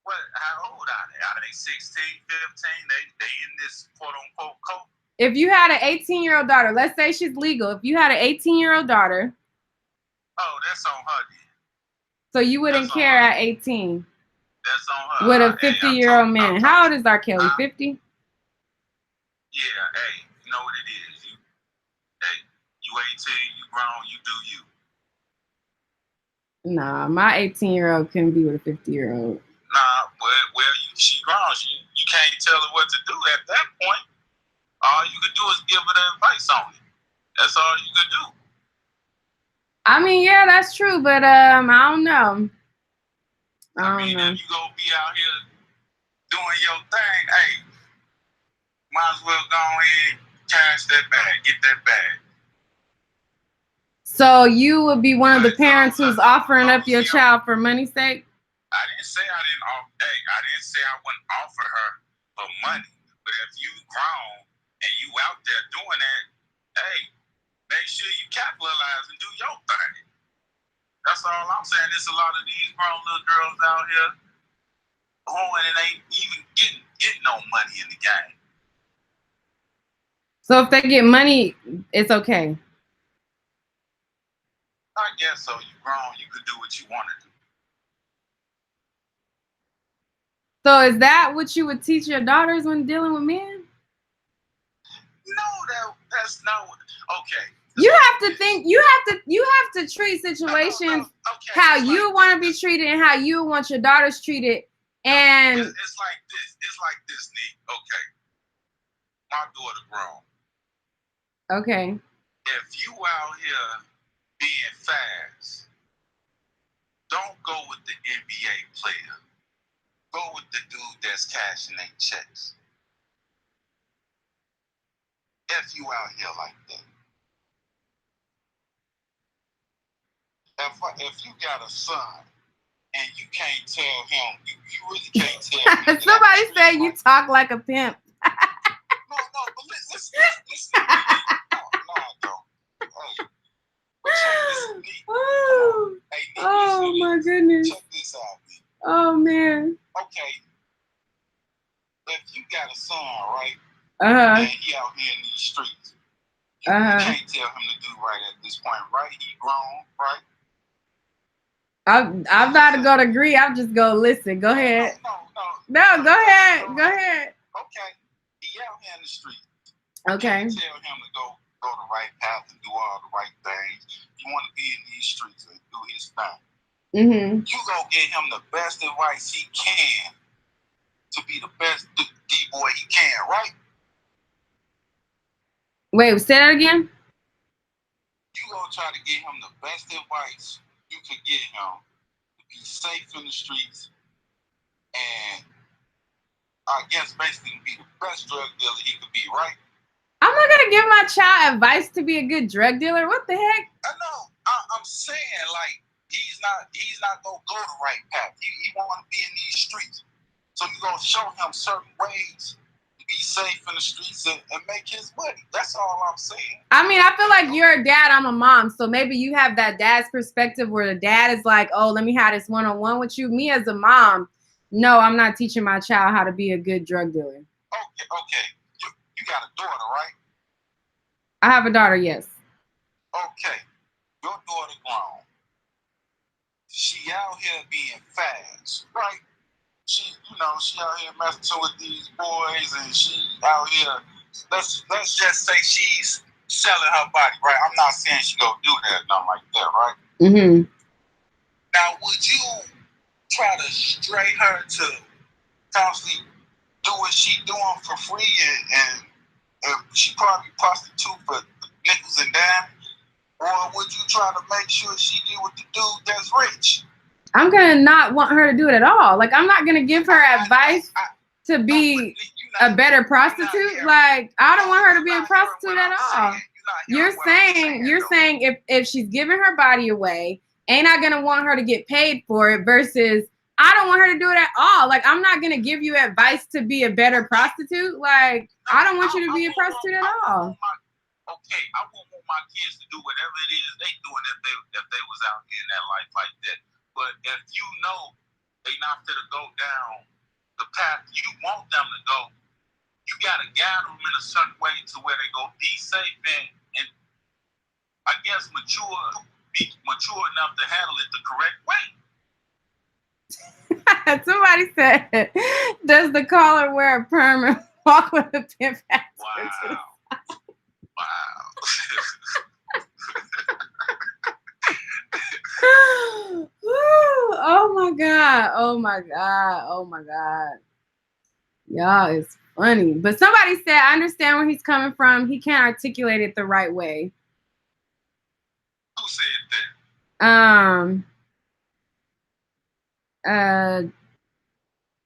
How old are they? Are they 16, 15? They in this quote unquote cult? If you had an 18-year-old daughter, let's say she's legal. If you had an 18-year-old daughter. Oh, that's on her then. So you wouldn't care at 18. That's on her. With a 50-year-old man. How old is R. Kelly? 50? Yeah, hey, you know what it is. You 18, you grown, you do you. Nah, my 18-year-old couldn't be with a 50-year-old. Nah, well, she grown. You can't tell her what to do at that point. All you could do is give her the advice on it. That's all you could do. I mean, yeah, that's true, but I don't know. I mean, if you gonna be out here doing your thing, hey, might as well go ahead, cash that bag, get that bag. So you would be one of the parents who's offering up your child for money's sake? I didn't say I didn't say I wouldn't offer her for money. But if you grown and you out there doing that, hey, make sure you capitalize and do your thing. That's all I'm saying. There's a lot of these grown little girls out here going and ain't even getting no money in the game. So if they get money, it's okay. I guess so. You grown, you could do what you want to do. So is that what you would teach your daughters when dealing with men? No, that's not what. Okay. You have to think. You have to treat situations how you want to be treated and how you want your daughters treated. And it's like this. It's like this, Nique. Okay. My daughter grown. Okay. If you out here being fast, don't go with the NBA player. Go with the dude that's cashing their checks. If you out here like that. If you got a son and you can't tell him, you really can't tell him. Somebody said you talk like a pimp. No, but listen. No. Oh my goodness. Check this out, Nique. Oh man. Okay. If you got a son, right? And he out here in these streets. You can't tell him to do right at this point, right? He grown, right? I'm about to go to agree. I'm just gonna listen. Go ahead. No, go ahead. Go ahead. Okay. He out here in the street. Okay. You tell him to go the right path and do all the right things. You want to be in these streets and do his thing. Mm-hmm. You go get him the best advice he can to be the best D-boy he can, right? Wait, say that again? You gonna try to get him the best advice you could get him to be safe in the streets and I guess basically to be the best drug dealer he could be, right? I'm not gonna give my child advice to be a good drug dealer. What the heck? I know. I'm saying like he's not gonna go the right path. He want to be in these streets, so you gonna show him certain ways to be safe in the streets and make his money. That's all I'm saying. I mean, I feel like you're a dad. I'm a mom, so maybe you have that dad's perspective where the dad is like, "Oh, let me have this one-on-one with you." Me as a mom, no, I'm not teaching my child how to be a good drug dealer. Okay. You got a daughter, right? I have a daughter, yes. Okay. Your daughter grown. She out here being fast, right? She out here messing with these boys and she out here, let's just say she's selling her body, right? I'm not saying she go do that, nothing like that, right? Mm-hmm. Now, would you try to stray her to constantly do what she doing for free and she probably prostitute for nickels and dimes? Or would you try to make sure she get with the dude that's rich? I'm gonna not want her to do it at all. Like, I'm not gonna give her advice to be a better prostitute. Like, I don't want her to be a prostitute at all. You're saying if she's giving her body away, ain't I gonna want her to get paid for it versus I don't want her to do it at all. Like, I'm not gonna give you advice to be a better prostitute. Like, I don't want you to be a prostitute at all. Okay, I wouldn't want my kids to do whatever it is they doing if they was out here in that life like that. But if you know they not gonna go down the path you want them to go, you gotta guide them in a certain way to where they go be safe and I guess be mature enough to handle it the correct way. Somebody said, does the caller wear a perm and walk with a pimp hat? Wow. Oh my God. Oh my God. Oh my God. Y'all is funny. But somebody said, I understand where he's coming from. He can't articulate it the right way. Who said that?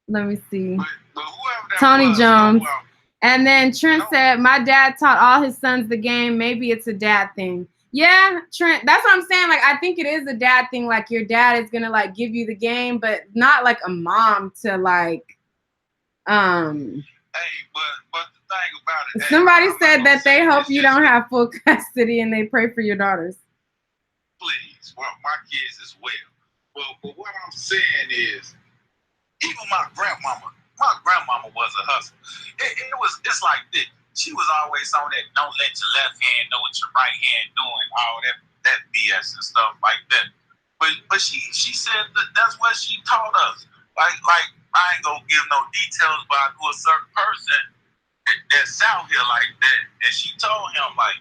Let me see. But Tony Jones. And then Trent said, my dad taught all his sons the game. Maybe it's a dad thing. Yeah, Trent, that's what I'm saying. Like, I think it is a dad thing. Like, your dad is going to, like, give you the game, but not, like, a mom to, like, Hey, but the thing about it. Somebody said that they hope you don't have full custody and they pray for your daughters. Please, well, my kids as well. But what I'm saying is, even my grandmama was a hustler. It's like this. She was always on that, don't let your left hand know what your right hand doing, all that BS and stuff like that. But she said that's what she taught us. Like I ain't gonna give no details, but I knew a certain person that's out here like that, and she told him, like,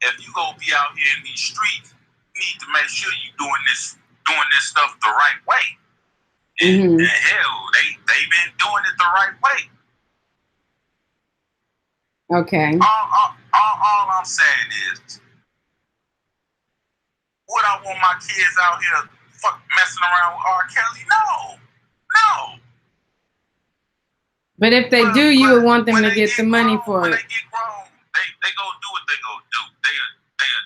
if you gonna be out here in these streets, you need to make sure you doing this stuff the right way. And hell, they been doing it the right way. Okay. All I'm saying is, would I want my kids out here messing around with R. Kelly? No. But if they do, you would want them to get the money for when it. When they get grown, they go do what they go do. They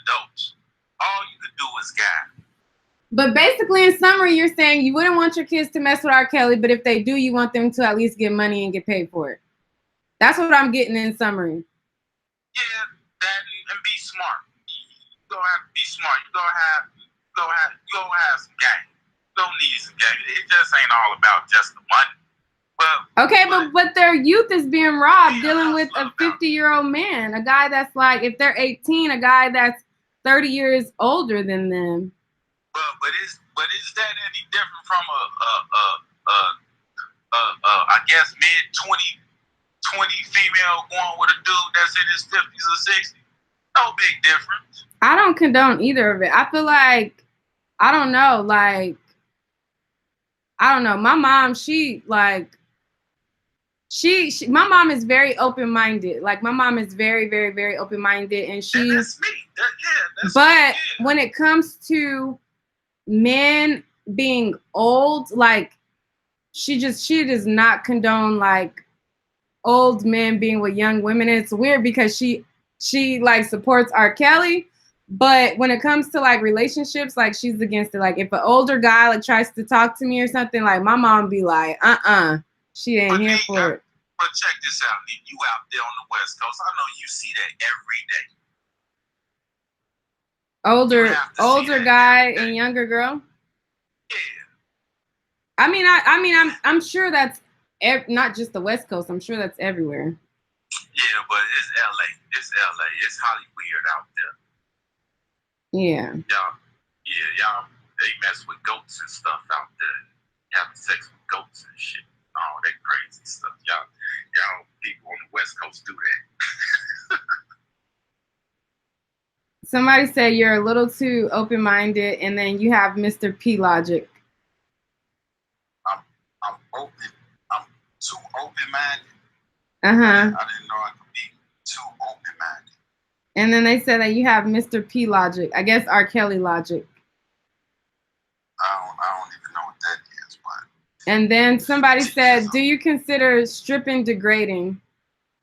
adults. All you could do is guide. But basically, in summary, you're saying you wouldn't want your kids to mess with R. Kelly, but if they do, you want them to at least get money and get paid for it. That's what I'm getting in summary. Yeah, that and be smart. You're gonna have to be smart. You're gonna have some game. You don't need some game. It just ain't all about just the money. But their youth is being robbed dealing with a 50-year-old man, a guy that's like, if they're 18, a guy that's 30 years older than them. But is that any different from I guess mid-20 female going with a dude that's in his 50s or 60s? No big difference. I don't condone either of it. I feel like, I don't know. My mom, my mom is very open-minded. Like, my mom is very, very, very open-minded, and that's me. But when it comes to men being old, like, she does not condone, like, old men being with young women. And it's weird because she like supports R. Kelly, but when it comes to like relationships, like, she's against it. Like, if an older guy like tries to talk to me or something, like, my mom be like, she ain't here for it. But check this out, you out there on the West Coast. I know you see that every day. Older guy and younger girl. Yeah. I mean, I'm sure that's not just the West Coast. I'm sure that's everywhere. Yeah, but it's LA. It's LA. It's Hollywood out there. Yeah. Y'all, they mess with goats and stuff out there. Having sex with goats and shit. All that crazy stuff. Y'all people on the West Coast do that. Somebody said you're a little too open-minded, and then you have Mr. P logic. I'm open. I'm too open-minded. I didn't know I could be too open-minded. And then they said that you have Mr. P logic. I guess R. Kelly logic. I don't even know what that is, but. And then somebody said, do you consider stripping degrading?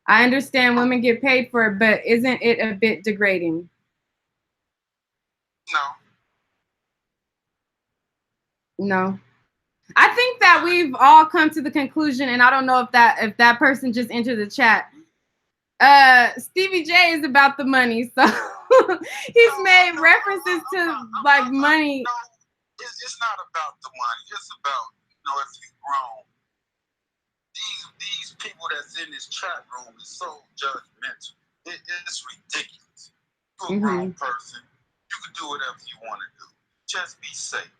I understand women get paid for it, but isn't it a bit degrading? No. I think that we've all come to the conclusion, and I don't know if that person just entered the chat. Stevie J is about the money, so he's made references to like money. No, it's not about the money. It's about, if you've grown, these people that's in this chat room is so judgmental. It's ridiculous. You're a grown person. You can do whatever you want to do. Just be safe.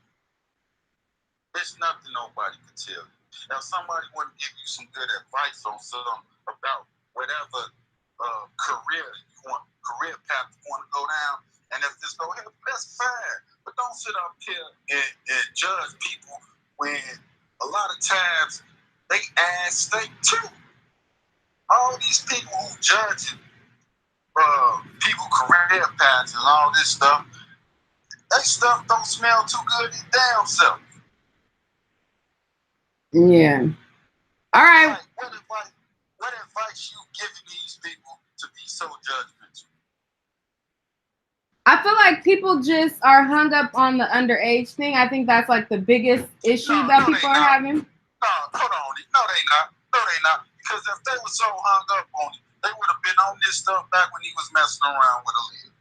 There's nothing nobody can tell you. Now, if somebody want to give you some good advice on something about whatever career path you want to go down, and if this go ahead, that's fine. But don't sit up here and judge people when a lot of times they ass stink too. All these people who judging people career paths and all this stuff, that stuff don't smell too good in damn self. Yeah. All right. Like, what advice you giving these people to be so judgmental? I feel like people just are hung up on the underage thing. I think that's like the biggest issue that people are having. No, hold on. No, they not. No, they not. Because if they were so hung up on it, they would have been on this stuff back when he was messing around with Aaliyah.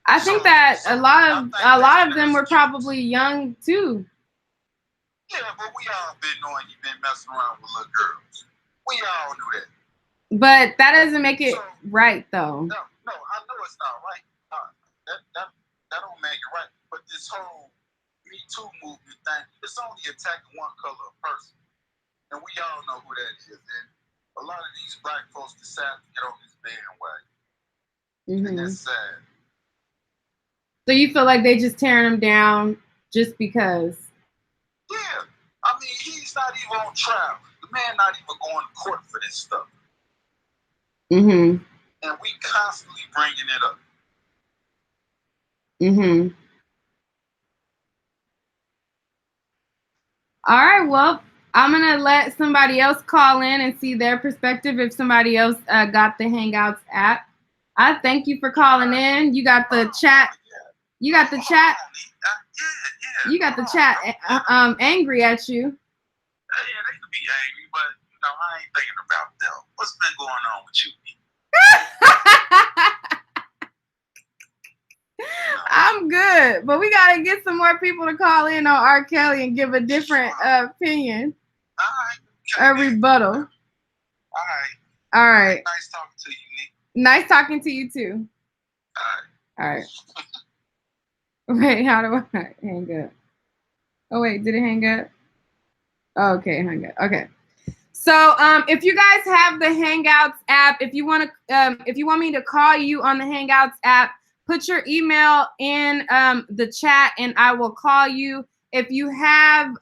I think that a lot of them were probably young too. Yeah, but we all been knowing you've been messing around with little girls. We all knew that. But that doesn't make it right, though. No, I know it's not right. That don't make it right. But this whole Me Too movement thing, it's only attacking one color of person. And we all know who that is. And a lot of these black folks decide to get on this bandwagon. And that's sad. So you feel like they just tearing them down just because? Yeah. I mean, he's not even on trial. The man not even going to court for this stuff. And we constantly bringing it up. All right, well, I'm going to let somebody else call in and see their perspective if somebody else got the Hangouts app. I thank you for calling in. You got the chat. You got the chat. You got the chat angry at you. Yeah, they could be angry, but you know, I ain't thinking about them. What's been going on with you? I'm good, but we gotta get some more people to call in on R. Kelly and give a different opinion. All right. A rebuttal. All right. Nice talking to you, Nique. Nice talking to you too. All right. Wait, how do I hang up? Oh wait, did it hang up? Oh, okay, hang up. Okay. So if you guys have the Hangouts app, if you want me to call you on the Hangouts app, put your email in the chat and I will call you. If you have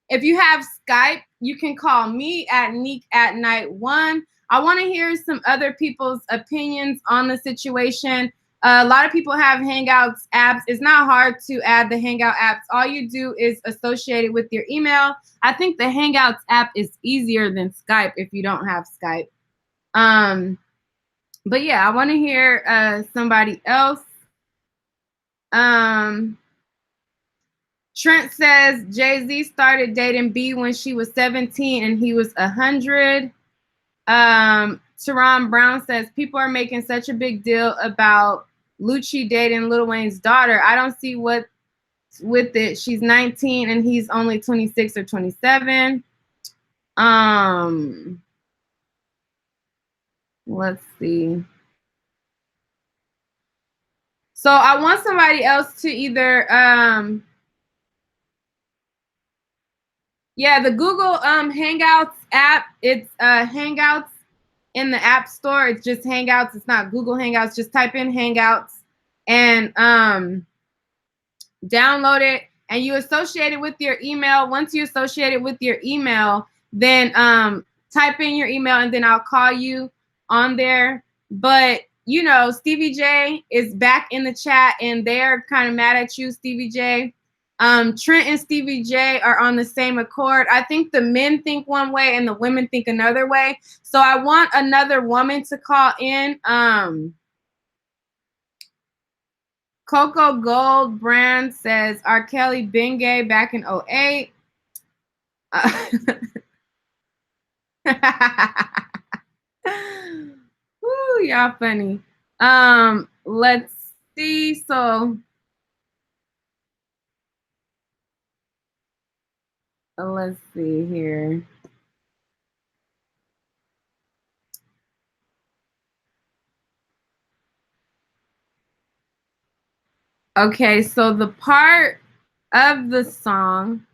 Skype, you can call me at Nique@Nite1. I want to hear some other people's opinions on the situation. A lot of people have Hangouts apps. It's not hard to add the Hangout apps. All you do is associate it with your email. I think the Hangouts app is easier than Skype if you don't have Skype. But yeah, I want to hear somebody else. Trent says Jay-Z started dating B when she was 17 and he was 100. Teron Brown says people are making such a big deal about Lucci dating Lil Wayne's daughter. I don't see what's with it. She's 19 and he's only 26 or 27. Let's see. So I want somebody else to either yeah, the Google Hangouts app, it's Hangouts in the App Store. It's just Hangouts. It's not Google Hangouts. Just type in Hangouts and download it, and you associate it with your email. Once you associate it with your email, then type in your email, and then I'll call you on there. But you know, Stevie J is back in the chat, and they're kind of mad at you, Stevie J. Trent and Stevie J are on the same accord. I think the men think one way and the women think another way. So I want another woman to call in. Coco Gold Brand says R. Kelly been gay back in 2008. Woo, y'all funny. Let's see. So let's see here. Okay, so the part of the song.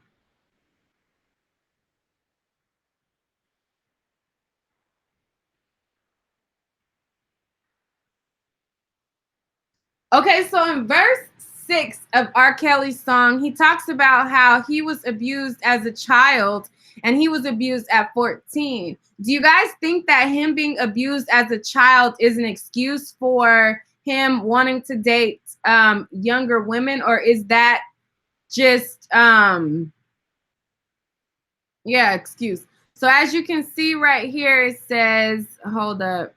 Okay, so in verse 6 of R. Kelly's song, he talks about how he was abused as a child and he was abused at 14. Do you guys think that him being abused as a child is an excuse for him wanting to date younger women, or is that just excuse? So as you can see right here, it says, hold up.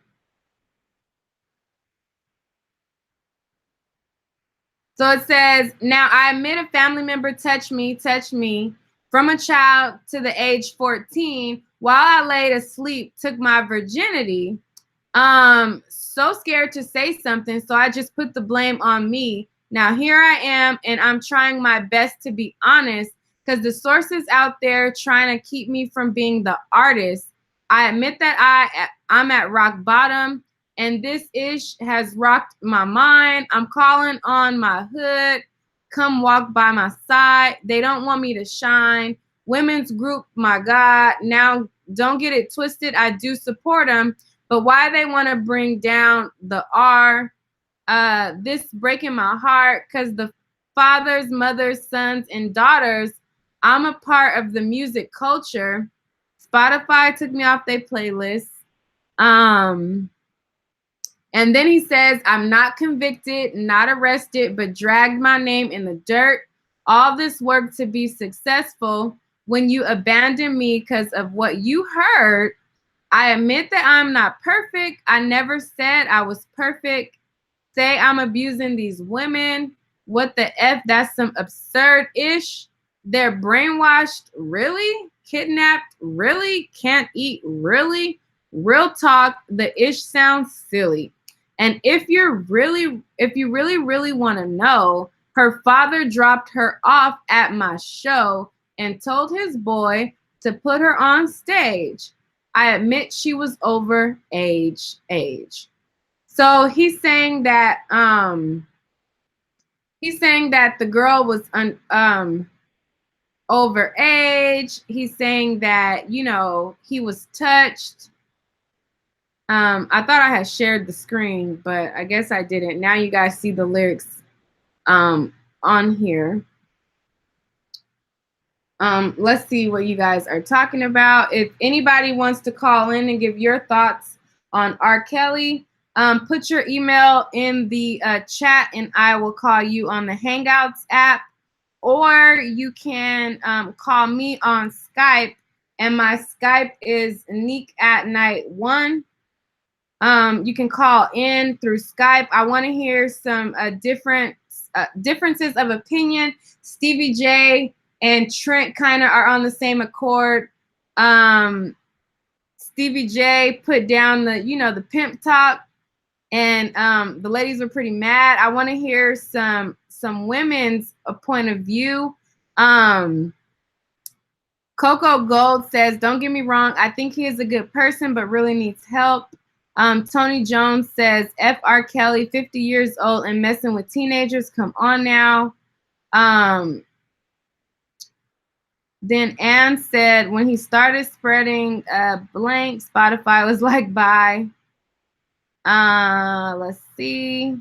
So it says, now I admit a family member touched me from a child to the age 14 while I laid asleep, took my virginity. So scared to say something, so I just put the blame on me. Now here I am, and I'm trying my best to be honest, because the sources out there trying to keep me from being the artist. I admit that I'm at rock bottom, and this ish has rocked my mind. I'm calling on my hood, come walk by my side. They don't want me to shine. Women's group, my God. Now don't get it twisted, I do support them. But why they want to bring down the R, this breaking my heart, because the fathers, mothers, sons, and daughters, I'm a part of the music culture. Spotify took me off their playlist. And then he says, I'm not convicted, not arrested, but dragged my name in the dirt. All this work to be successful when you abandon me because of what you heard. I admit that I'm not perfect. I never said I was perfect. Say I'm abusing these women. What the F? That's some absurd-ish. They're brainwashed. Really? Kidnapped? Really? Can't eat? Really? Real talk, the ish sounds silly. And if you really want to know, her father dropped her off at my show and told his boy to put her on stage. I admit she was over age. So he's saying that the girl was over age. He's saying that, you know, he was touched. I thought I had shared the screen, but I guess I didn't. Now you guys see the lyrics on here. Let's see what you guys are talking about. If anybody wants to call in and give your thoughts on R. Kelly, put your email in the chat and I will call you on the Hangouts app, or you can call me on Skype, and my Skype is Nique at Nite1. You can call in through Skype. I want to hear some differences of opinion. Stevie J and Trent kind of are on the same accord. Stevie J put down the pimp talk, and the ladies were pretty mad. I want to hear some women's point of view. Coco Gold says, don't get me wrong, I think he is a good person, but really needs help. Tony Jones says, F. R. Kelly, 50 years old and messing with teenagers. Come on now. Then Ann said, when he started spreading blank, Spotify was like, bye. Let's see.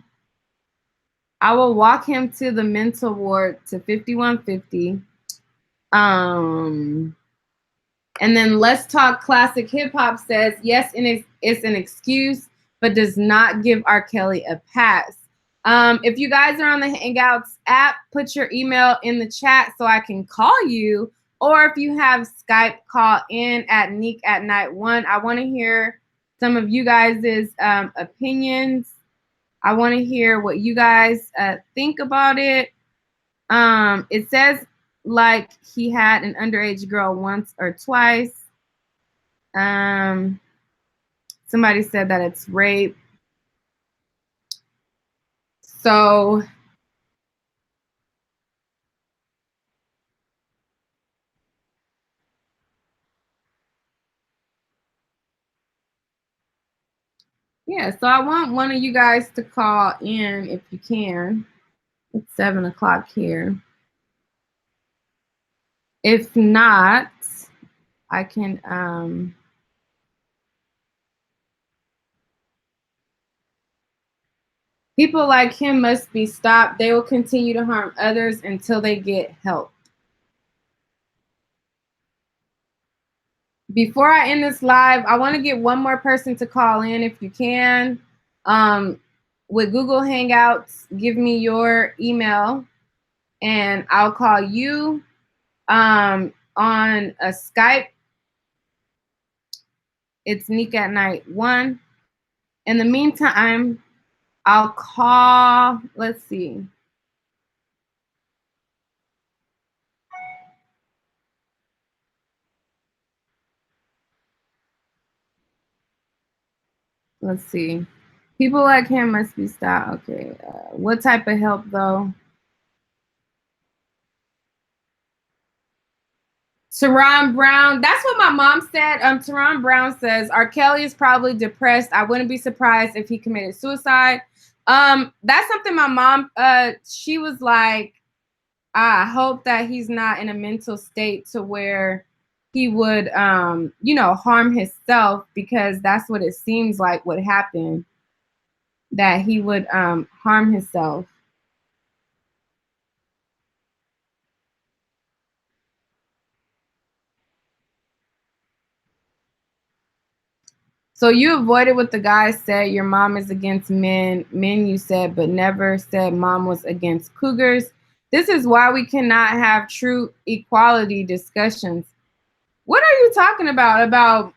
I will walk him to the mental ward to 5150. And then Let's Talk Classic Hip Hop says, yes, and it's an excuse, but does not give R. Kelly a pass. If you guys are on the Hangouts app, put your email in the chat so I can call you. Or if you have Skype, call in at Nique at Nite1. I want to hear some of you guys' opinions. I want to hear what you guys think about it. It says like he had an underage girl once or twice. Somebody said that it's rape. So Yeah, so I want one of you guys to call in if you can. It's 7 o'clock here. If not, I can people like him must be stopped. They will continue to harm others until they get help. Before I end this live, I want to get one more person to call in if you can. With Google Hangouts, give me your email and I'll call you on a Skype. It's Nique at Night 1. In the meantime, I'll call, let's see. Let's see. People like him must be stopped. Okay. What type of help, though? Teron Brown. That's what my mom said. Teron Brown says, R. Kelly is probably depressed. I wouldn't be surprised if he committed suicide. That's something my mom, she was like, I hope that he's not in a mental state to where he would, you know, harm himself, because that's what it seems like would happen, that he would harm himself. So you avoided what the guy said. Your mom is against men. Men, you said, but never said mom was against cougars. This is why we cannot have true equality discussions. What are you talking about? About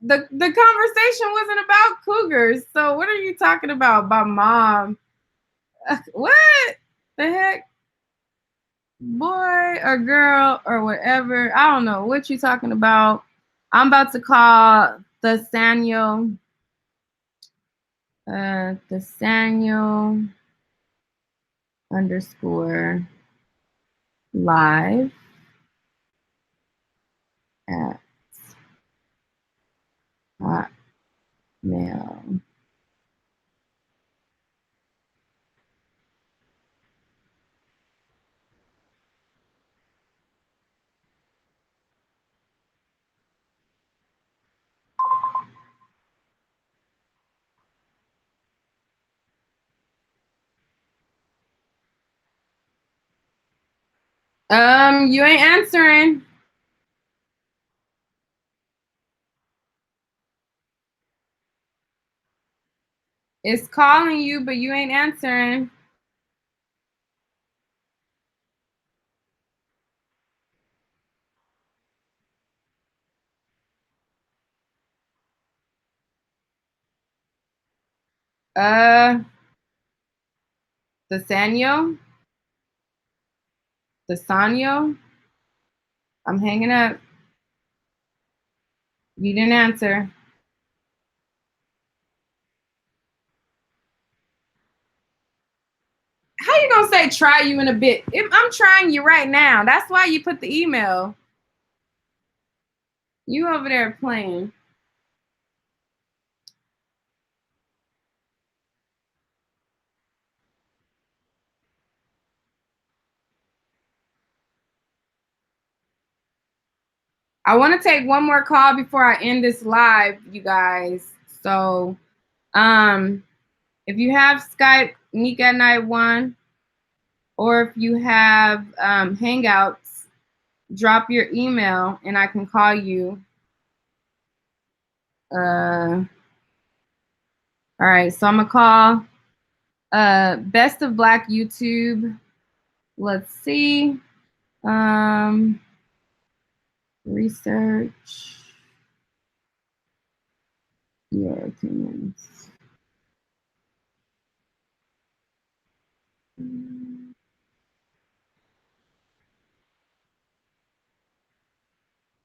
the conversation wasn't about cougars. So what are you talking about mom? What the heck? Boy or girl or whatever. I don't know what you talking about. I'm about to call Nathaniel. Nathaniel _ live at Hotmail. You ain't answering. It's calling you, but you ain't answering. Nathaniel? Nathaniel? I'm hanging up. You didn't answer. How you gonna say try you in a bit? I'm trying you right now. That's why you put the email. You over there playing. I want to take one more call before I end this live, you guys. So, if you have Skype, Nique at Night 1, or if you have Hangouts, drop your email and I can call you. All right, so I'm gonna call Best of Black YouTube. Let's see. Research your opinions.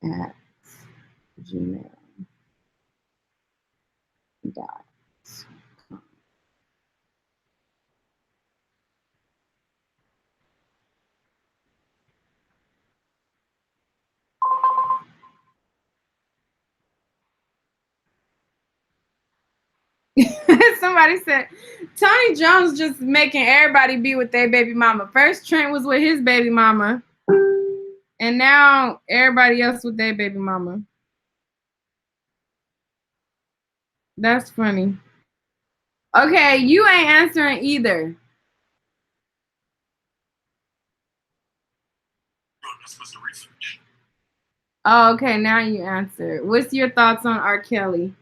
At gmail.com. Somebody said Tony Jones just making everybody be with their baby mama. First Trent was with his baby mama, and now everybody else with their baby mama. That's funny. Okay, you ain't answering either. This was the research. Oh, okay, now you answer. What's your thoughts on R. Kelly?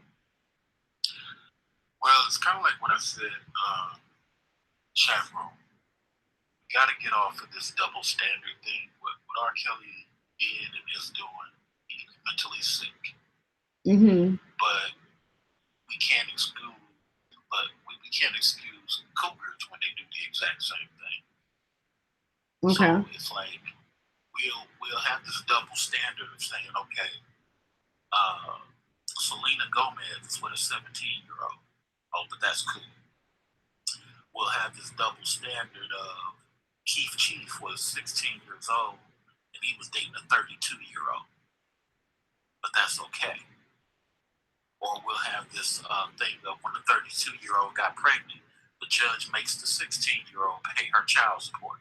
Well, it's kind of like what I said, chat room. We got to get off of this double standard thing. What R. Kelly did and is doing, he's mentally sick. Mm-hmm. But we can't excuse. We can't excuse cougars when they do the exact same thing. Okay. So it's like we'll have this double standard of saying, okay, Selena Gomez is with a 17-year-old. Oh, but that's cool. We'll have this double standard of Keith Chief was 16 years old and he was dating a 32-year-old. But that's okay. Or we'll have this thing of when the 32-year-old got pregnant, the judge makes the 16-year-old pay her child support.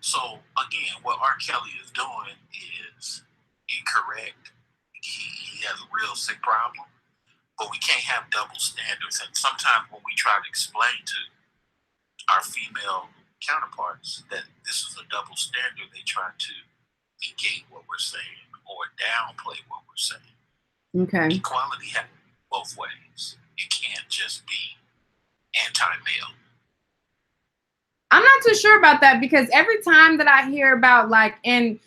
So again, what R. Kelly is doing is incorrect. He has a real sick problem, but we can't have double standards. And sometimes when we try to explain to our female counterparts that this is a double standard, they try to negate what we're saying or downplay what we're saying. Okay. Equality happens both ways. It can't just be anti-male. I'm not too sure about that because every time that I hear about and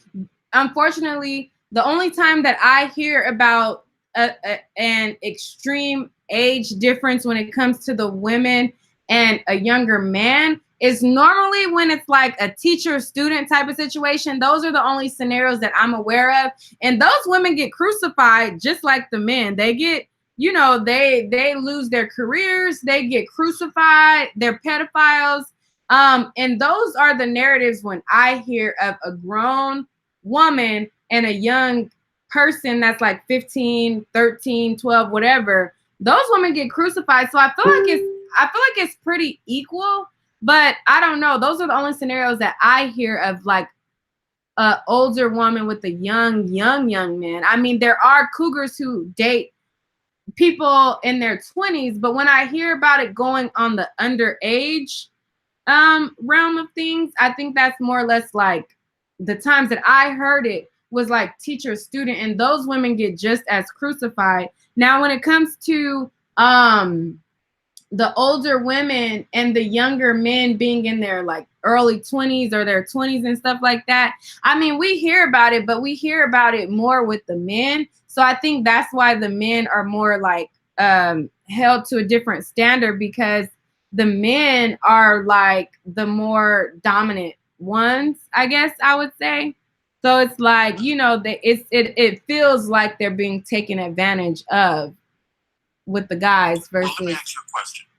unfortunately, the only time that I hear about an extreme age difference when it comes to the women and a younger man is normally when it's like a teacher-student type of situation. Those are the only scenarios that I'm aware of. And those women get crucified just like the men. They get, they lose their careers. They get crucified. They're pedophiles. And those are the narratives when I hear of a grown woman and a young person that's like 15, 13, 12, whatever. Those women get crucified. So I feel like it's pretty equal, but I don't know. Those are the only scenarios that I hear of like an older woman with a young man. I mean, there are cougars who date people in their 20s, but when I hear about it going on the underage realm of things, I think that's more or less like the times that I heard it was like teacher student, and those women get just as crucified. Now when it comes to the older women and the younger men being in their like early 20s or their 20s and stuff like that, I mean, we hear about it, but we hear about it more with the men. So I think that's why the men are more like held to a different standard, because the men are like the more dominant ones, I guess I would say. So it's like, it feels like they're being taken advantage of with the guys versus. Well, let me ask you a question.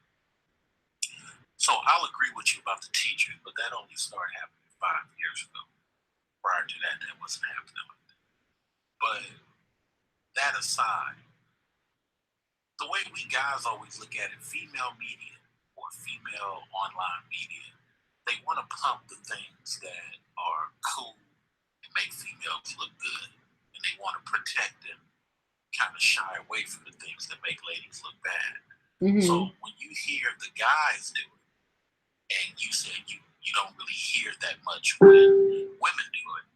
So I'll agree with you about the teacher, but that only started happening 5 years ago. Prior to that, that wasn't happening like that. But that aside, the way we guys always look at it, female media or female online media, they want to pump the things that are cool and make females look good, and they want to protect them, kind of shy away from the things that make ladies look bad. Mm-hmm. So when you hear the guys do it, and you said you don't really hear that much when women do it,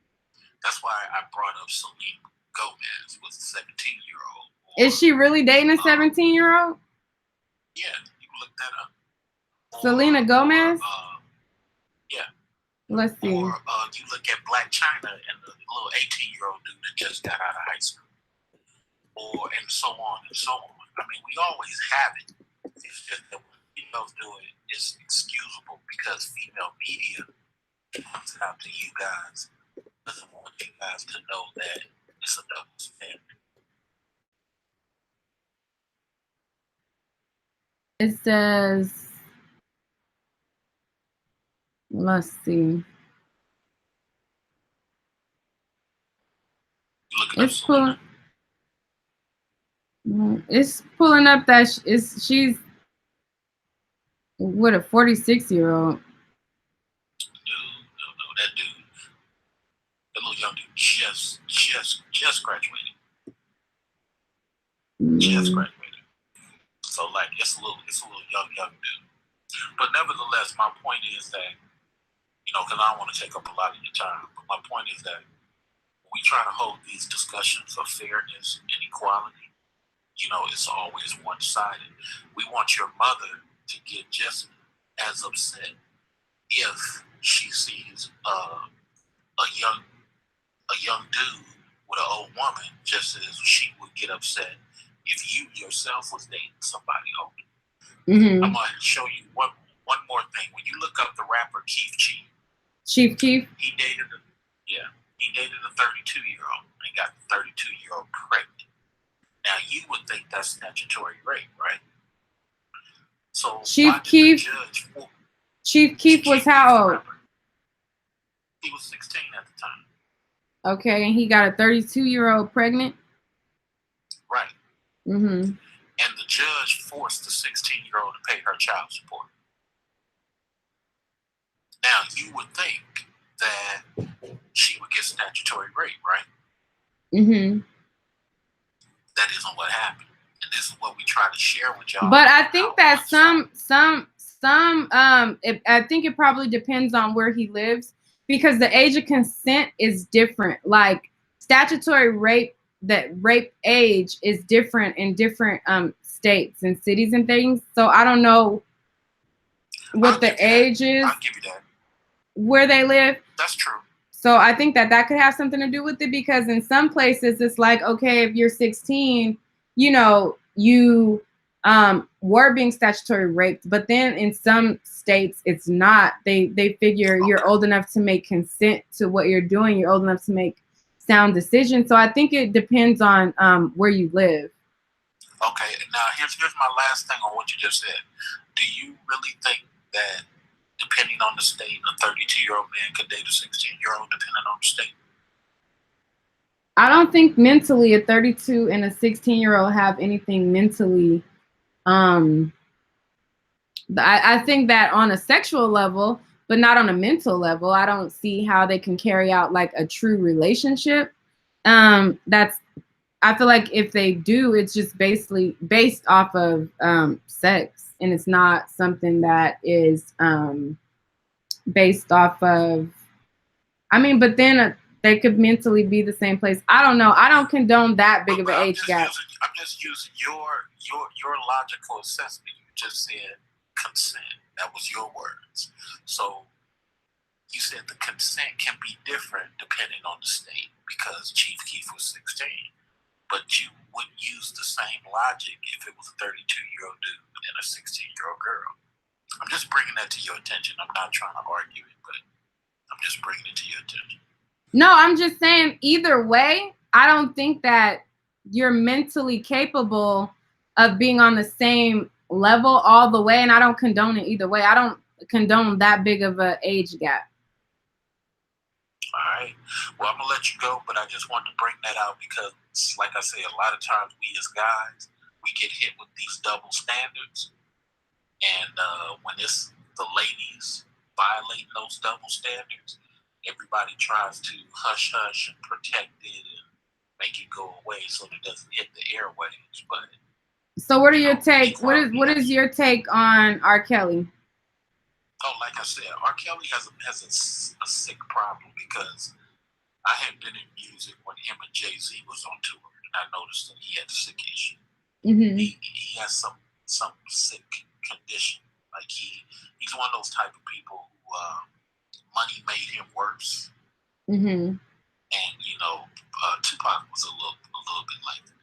that's why I brought up Selena Gomez with a 17-year-old. Is she really dating a 17-year-old? Yeah, you can look that up. Selena Gomez? Yeah. Let's see. Or you look at Black China and the little 18-year-old dude that just got out of high school. And so on and so on. I mean, we always have it. It's just that when females do it, it's excusable because female media comes out to you guys. Doesn't want you guys to know that it's a double standard. It says, let's see. It's cool. It's pulling up that she's what, a 46-year-old. No, that dude, that little young dude just graduated. Just graduated. So like it's a little young dude. But nevertheless, my point is that, you know, because I don't want to take up a lot of your time, but my point is that when we try to hold these discussions of fairness and equality, you know, it's always one-sided. We want your mother to get just as upset if she sees a young dude with an old woman, just as she would get upset if you yourself was dating somebody older. Mm-hmm. I'm gonna show you one more thing. When you look up the rapper Chief Keef, he dated a 32-year-old and got the 32-year-old pregnant. Now you would think that's statutory rape, right? So Chief Keef was how old? He was 16 at the time. Okay, and he got a 32-year-old pregnant? Right. Mm-hmm. And the judge forced the 16-year-old to pay her child support. Now, you would think that she would get statutory rape, right? Mm-hmm. That isn't what happened. And this is what we try to share with y'all. But I think that I think it probably depends on where he lives, because the age of consent is different. Like statutory rape, that rape age is different in different states and cities and things. So I don't know what the age is. I'll give you that. Where they live. That's true. So I think that could have something to do with it, because in some places it's like, okay, if you're 16, you know, you were being statutory raped, but then in some states it's not. They figure you're old enough to make consent to what you're doing. You're old enough to make sound decisions. So I think it depends on where you live. Okay, now here's my last thing on what you just said. Do you really think that depending on the state, a 32-year-old man could date a 16-year-old depending on the state? I don't think mentally a 32 and a 16-year-old have anything mentally. I think that on a sexual level, but not on a mental level, I don't see how they can carry out like a true relationship. I feel like if they do, it's just basically based off of sex, and it's not something that is based off of, I mean, but then they could mentally be the same place. I don't know. I don't condone that big of an age gap. I'm just using your logical assessment. You just said consent. That was your words. So you said the consent can be different depending on the state, because Chief Keef was 16. But you wouldn't use the same logic if it was a 32-year-old dude and a 16-year-old girl. I'm just bringing that to your attention. I'm not trying to argue it, but I'm just bringing it to your attention. No, I'm just saying either way, I don't think that you're mentally capable of being on the same level all the way, and I don't condone it either way. I don't condone that big of an age gap. All right. Well, I'm going to let you go, but I just wanted to bring that out because, like I say, a lot of times we as guys, we get hit with these double standards. And when it's the ladies violating those double standards, everybody tries to hush and protect it and make it go away so that it doesn't hit the airwaves. But so what are your take? What is your take on R. Kelly? Oh, like I said, R. Kelly has a sick problem, because I had been in music when him and Jay-Z was on tour, and I noticed that he had a sick issue. Mm-hmm. He has some sick condition. Like he's one of those type of people who money made him worse. Mm-hmm. And Tupac was a little bit like that,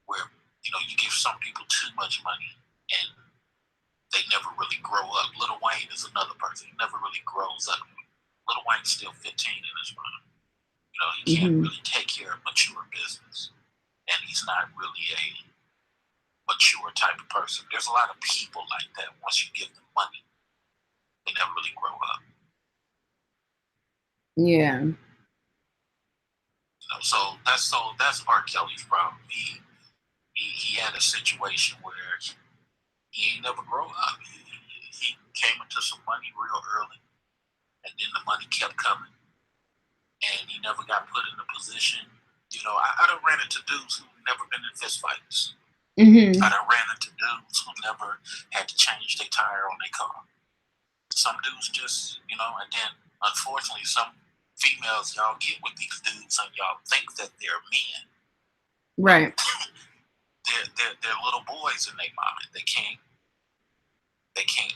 where you give some people too much money and they never really grow up. Lil Wayne is another person. He never really grows up. Lil Wayne's still 15 in his mind. He can't really take care of mature business. And he's not really a mature type of person. There's a lot of people like that. Once you give them money, they never really grow up. Yeah. So that's R. Kelly's problem. He he had a situation where he ain't never grow up. He came into some money real early, and then the money kept coming, and he never got put in a position. You know, I done ran into dudes who never been in fist fights. Mm-hmm. I done ran into dudes who never had to change their tire on their car. Some dudes just, you know, and then unfortunately some females, y'all get with these dudes and y'all think that they're men. Right. They're little boys in their mind. They can't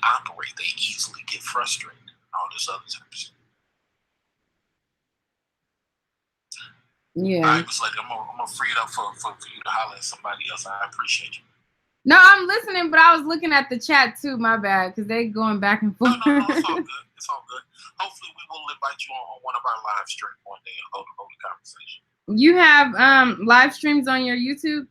operate. They easily get frustrated and all this other type of shit. Yeah. I was like, I'm gonna free it up for you to holler at somebody else. I appreciate you. No, I'm listening, but I was looking at the chat too. My bad, because they going back and forth. No, it's all good. It's all good. Hopefully, we will invite you on one of our live streams one day and hold a conversation. You have live streams on your YouTube?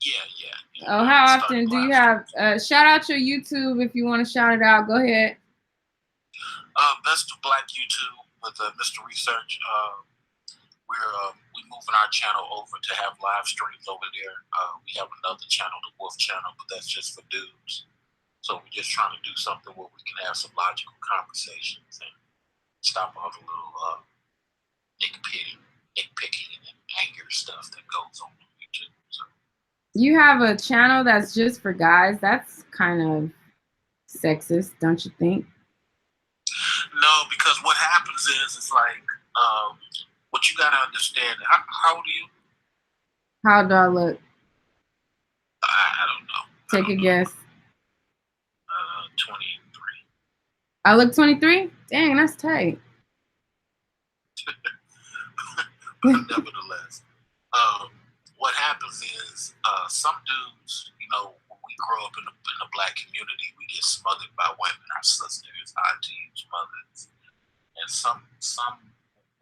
Yeah. Oh, how often do you have? Shout out your YouTube if you want to shout it out. Go ahead. Best of Black YouTube with Mr. Research. We're moving our channel over to have live streams over there. We have another channel, the Wolf channel, but that's just for dudes. So we're just trying to do something where we can have some logical conversations and stop all the little nitpicking and anger stuff that goes on YouTube. So. You have a channel that's just for guys. That's kind of sexist, don't you think? No, because what happens is it's like what you gotta understand. How old are you? How do I look? I don't know. Take a guess. 23. I look 23? Dang, that's tight. Nevertheless, what happens is some dudes, you know, when we grow up in the black community, we get smothered by women, our sisters, aunties, mothers, and some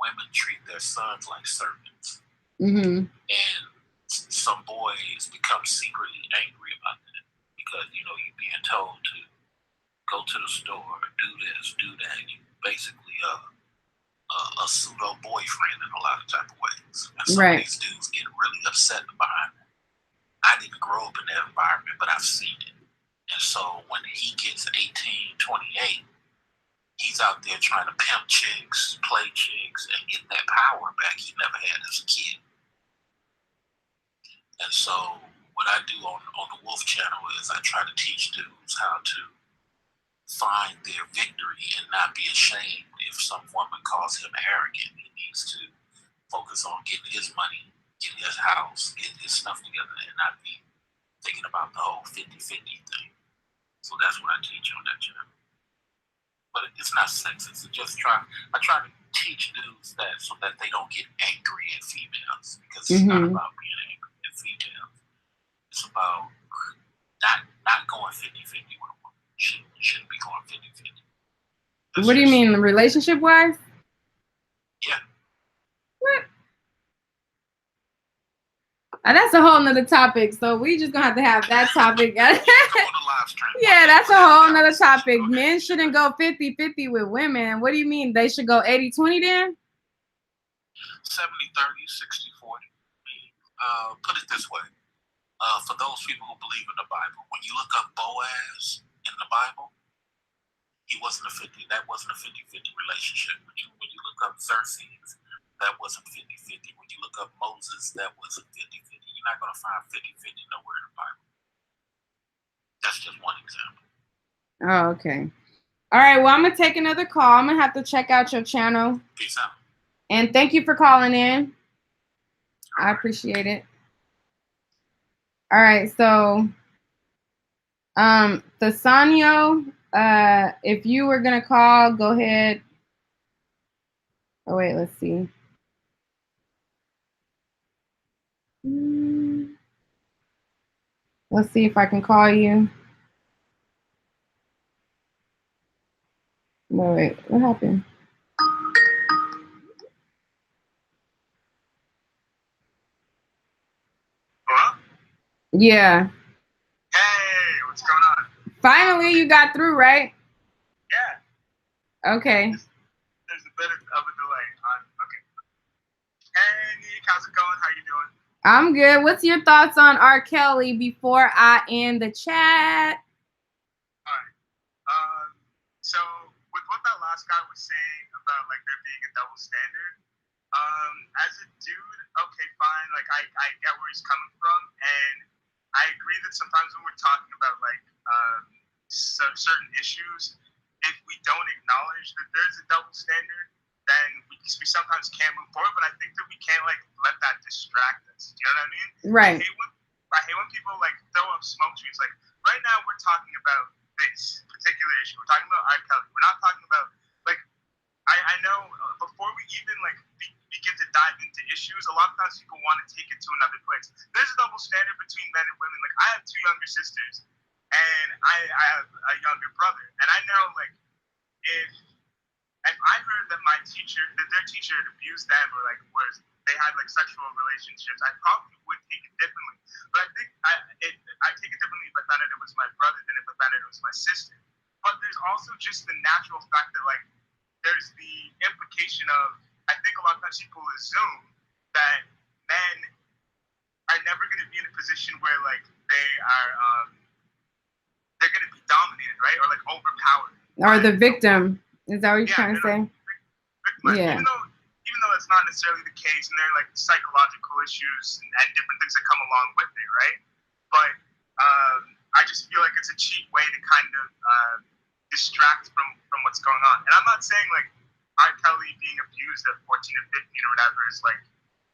women treat their sons like servants. Mm-hmm. And some boys become secretly angry about that because, you know, you're being told to go to the store, do this, do that. You basically a pseudo boyfriend in a lot of type of ways. And some of these dudes get really upset behind it. I didn't grow up in that environment, but I've seen it. And so when he gets 18, 28, he's out there trying to pimp chicks, play chicks, and get that power back he never had as a kid. And so what I do on the Wolf channel is I try to teach dudes how to find their victory and not be ashamed if some woman calls him arrogant. He needs to focus on getting his money, getting his house, getting his stuff together, and not be thinking about the whole 50-50 thing. So that's what I teach on that channel. But it's not sexist. I try to teach dudes that so that they don't get angry at females, because it's not about being angry at females. It's about not going 50-50 with a woman. Shouldn't be going 50-50. What do you mean, relationship-wise? Yeah. What? That's a whole nother topic, so we just gonna have that topic. Yeah, that's a whole nother topic. Men shouldn't go 50-50 with women. What do you mean? They should go 80-20 then? 70-30, 60-40. Put it this way. For those people who believe in the Bible, when you look up Boaz in the Bible, that wasn't a 50-50 relationship. When you look up Xerxes, that wasn't 50-50. When you look up Moses, that wasn't 50-50. You're not going to find 50-50 nowhere in the Bible. That's just one example. Oh, okay. All right, well, I'm going to take another call. I'm going to have to check out your channel. Peace out. And thank you for calling in. I appreciate it. All right, so Thessanio, if you were going to call, go ahead. Oh, wait, let's see. Let's see if I can call you. Wait, what happened? Hello? Yeah. Hey, what's going on? Finally, you got through, right? Yeah. Okay. There's a bit of a delay. Okay. Hey, Nique, how's it going? How you doing? I'm good. What's your thoughts on R. Kelly before I end the chat? All right. So with what that last guy was saying about like there being a double standard, as a dude, okay, fine. Like I get where he's coming from, and I agree that sometimes when we're talking about like certain issues, if we don't acknowledge that there's a double standard, then we sometimes can't move forward. But I think that we can't like let that distract us. Do you know what I mean? Right. I hate when people like throw up smoke trees. Like right now, we're talking about this particular issue. We're talking about R. Kelly. We're not talking about like I know before we even like begin to dive into issues, a lot of times people want to take it to another place. There's a double standard between men and women. Like I have 2 younger sisters, and I have a younger brother, and I know like if I heard that their teacher had abused them or like they had like sexual relationships, I probably would take it differently. But I think I take it differently if I found out it was my brother than if I found out it was my sister. But there's also just the natural fact that like there's the implication of, I think a lot of times people assume that men are never going to be in a position where like they're going to be dominated, right, or like overpowered. Or the victim. Is that what you're trying to say? Yeah. Even though that's not necessarily the case, and there are like psychological issues and different things that come along with it, right? But I just feel like it's a cheap way to kind of distract from what's going on. And I'm not saying like R. Kelly being abused at 14 or 15 or whatever is like,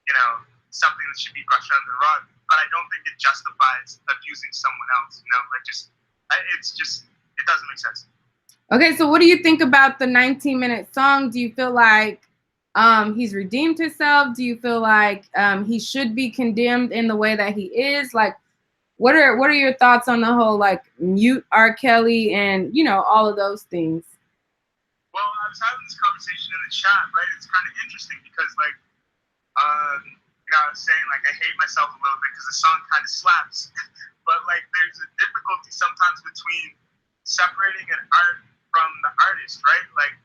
you know, something that should be brushed under the rug. But I don't think it justifies abusing someone else. You know, like it doesn't make sense. Okay, so what do you think about the 19-minute song? Do you feel like he's redeemed himself? Do you feel like he should be condemned in the way that he is? Like, what are your thoughts on the whole like mute R. Kelly and all of those things? Well, I was having this conversation in the chat, right? It's kind of interesting because like I was saying like I hate myself a little bit because the song kind of slaps, but like there's a difficulty sometimes between separating an art from the artist, right? Like,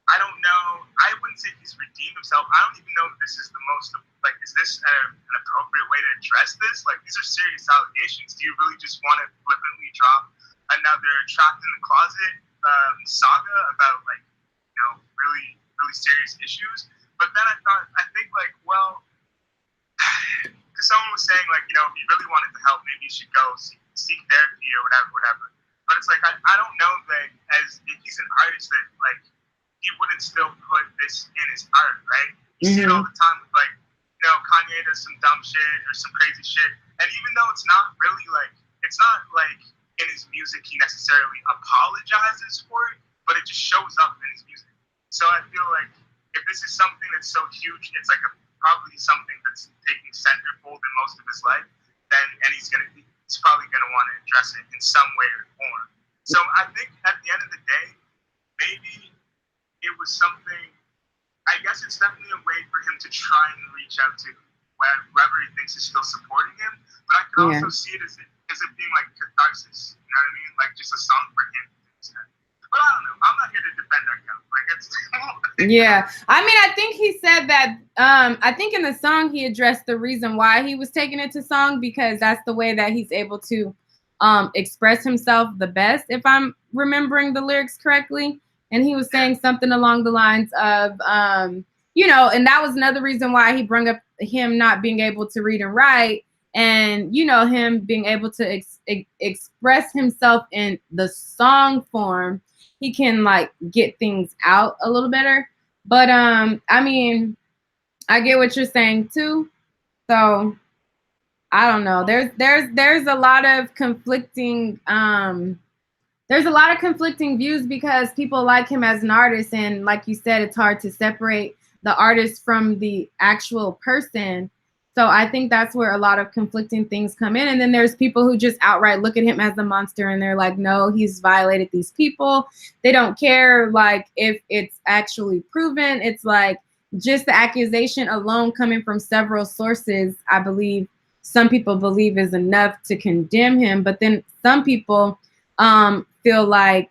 I don't know. I wouldn't say he's redeemed himself. I don't even know if this is the most, like, is this an appropriate way to address this? Like, these are serious allegations. Do you really just want to flippantly drop another Trapped in the Closet saga about, like, really, really serious issues? But then I think, like, well, because someone was saying, like, if you really wanted to help, maybe you should go seek therapy or whatever. But it's like, I don't know that if he's an artist that, like, he wouldn't still put this in his art, right? You see it all the time with, like, Kanye does some dumb shit or some crazy shit. And even though it's not really, like, it's not, like, in his music he necessarily apologizes for it, but it just shows up in his music. So I feel like if this is something that's so huge, it's, like, probably something that's taking centerfold in most of his life, and he's probably going to want to address it in some way or form. So I think at the end of the day, maybe it was something, I guess it's definitely a way for him to try and reach out to whoever he thinks is still supporting him. But I could also see it as it being like catharsis, you know what I mean? Like just a song for him to extend. But I don't know. I'm not here to defend our account. Like it's yeah. I mean, I think he said that I think in the song he addressed the reason why he was taking it to song, because that's the way that he's able to express himself the best, if I'm remembering the lyrics correctly. And he was saying something along the lines of, and that was another reason why he brought up him not being able to read and write, and, him being able to express himself in the song form. He can like get things out a little better. But I mean, I get what you're saying too. So I don't know. There's a lot of conflicting views because people like him as an artist, and like you said, it's hard to separate the artist from the actual person. So I think that's where a lot of conflicting things come in. And then there's people who just outright look at him as a monster, and they're like, no, he's violated these people. They don't care like if it's actually proven. It's like just the accusation alone coming from several sources, I believe some people believe is enough to condemn him. But then some people feel like,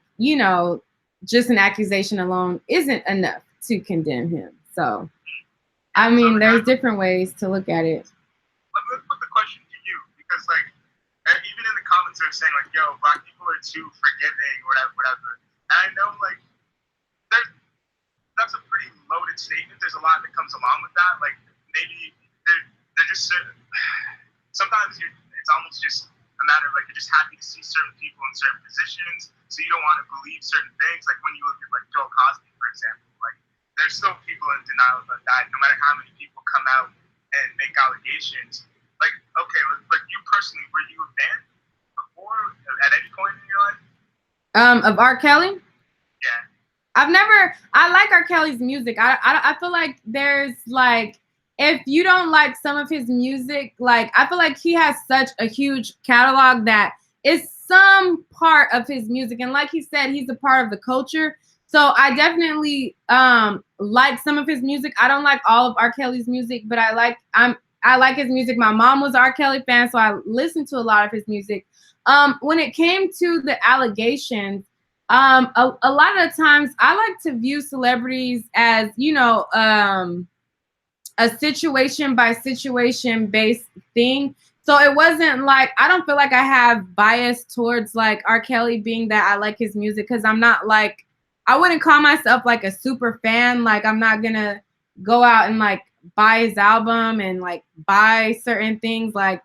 just an accusation alone isn't enough to condemn him. So, I mean, there's different ways to look at it. because like even in the comments they're saying like, yo, black people are too forgiving or whatever. And I know like that's a pretty loaded statement. There's a lot that comes along with that. Like maybe they're just sometimes it's almost just a matter of like you're just happy to see certain people in certain positions, so you don't want to believe certain things. Like when you look at like Bill Cosby, for example, like there's still people in denial about that, no matter how many people come out and make allegations. Like, okay, like you personally, were you a fan before at any point in your life? Of R. Kelly? Yeah. I like R. Kelly's music. I feel like there's like, if you don't like some of his music, like I feel like he has such a huge catalog that is some part of his music. And like he said, he's a part of the culture. So I definitely like some of his music. I don't like all of R. Kelly's music, but I like his music. My mom was an R. Kelly fan, so I listened to a lot of his music. When it came to the allegations, a lot of the times I like to view celebrities as, you know, a situation by situation based thing. So it wasn't like, I don't feel like I have bias towards like R. Kelly being that I like his music, because I'm not like, I wouldn't call myself like a super fan. Like I'm not gonna go out and like buy his album and like buy certain things. Like,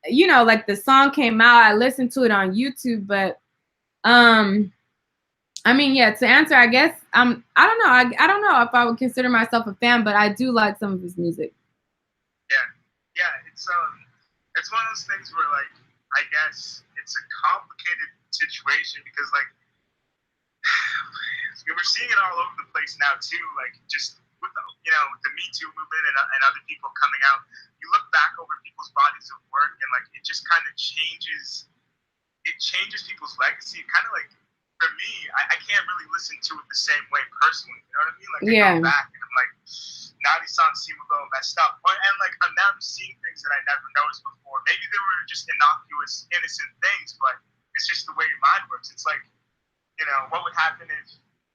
you know, like the song came out, I listened to it on YouTube, but I mean, yeah, to answer, I guess I don't know. I don't know if I would consider myself a fan, but I do like some of his music. Yeah, it's one of those things where like I guess it's a complicated situation because like we're seeing it all over the place now too. Like just with the Me Too movement and other people coming out, you look back over people's bodies of work and like it just kind of changes. It changes people's legacy. Kind of like. For me, I can't really listen to it the same way personally. You know what I mean? Like, I go back and I'm like, now these songs seem a little messed up. And like, I'm now seeing things that I never noticed before. Maybe they were just innocuous, innocent things, but it's just the way your mind works. It's like, you know, what would happen if,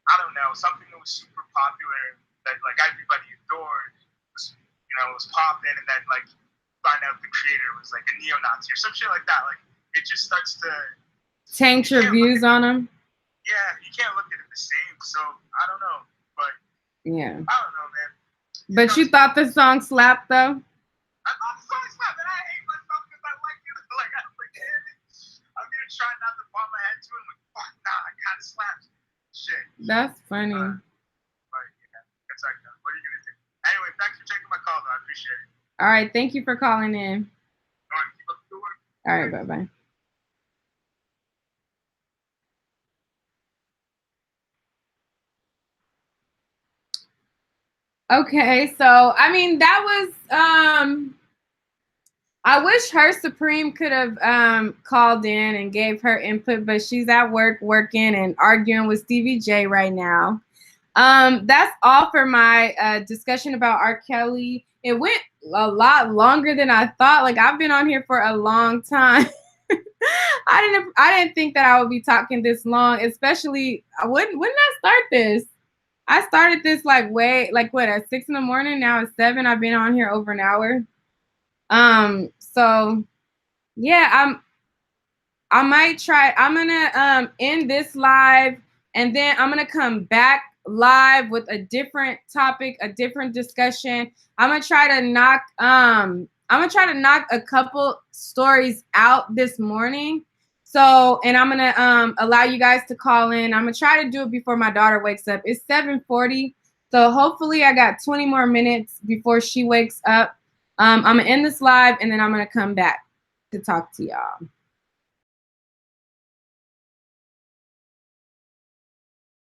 I don't know, something that was super popular that like everybody adored was popping, and then like find out the creator was like a neo-Nazi or some shit like that. Like, it just starts to tank your views on them. Yeah, you can't look at it the same. So I don't know, but yeah, I don't know, man. But you thought the song slapped though? I thought the song slapped, and I hate myself because I like it. Like I'm like, damn it. I'm gonna try not to bump my head to it. I'm like, fuck, nah, I kind of slapped. Shit. That's funny. But yeah, it's like, what are you gonna do? Anyway, thanks for taking my call, though. I appreciate it. All right, thank you for calling in. All right, keep up the good work. All right, bye bye. Okay, so I mean that was I wish her Supreme could have called in and gave her input, but she's at work working and arguing with Stevie J right now. That's all for my discussion about R. Kelly. It went a lot longer than I thought. Like I've been on here for a long time. I didn't think that I would be talking this long, especially when did I start this? I started this like at 6 in the morning. Now it's 7. I've been on here over an hour. So yeah, I might try. I'm gonna end this live, and then I'm gonna come back live with a different topic, a different discussion. I'm gonna try to knock a couple stories out this morning. So, and I'm gonna allow you guys to call in. I'm gonna try to do it before my daughter wakes up. It's 7:40, so hopefully I got 20 more minutes before she wakes up. I'm gonna end this live, and then I'm gonna come back to talk to y'all.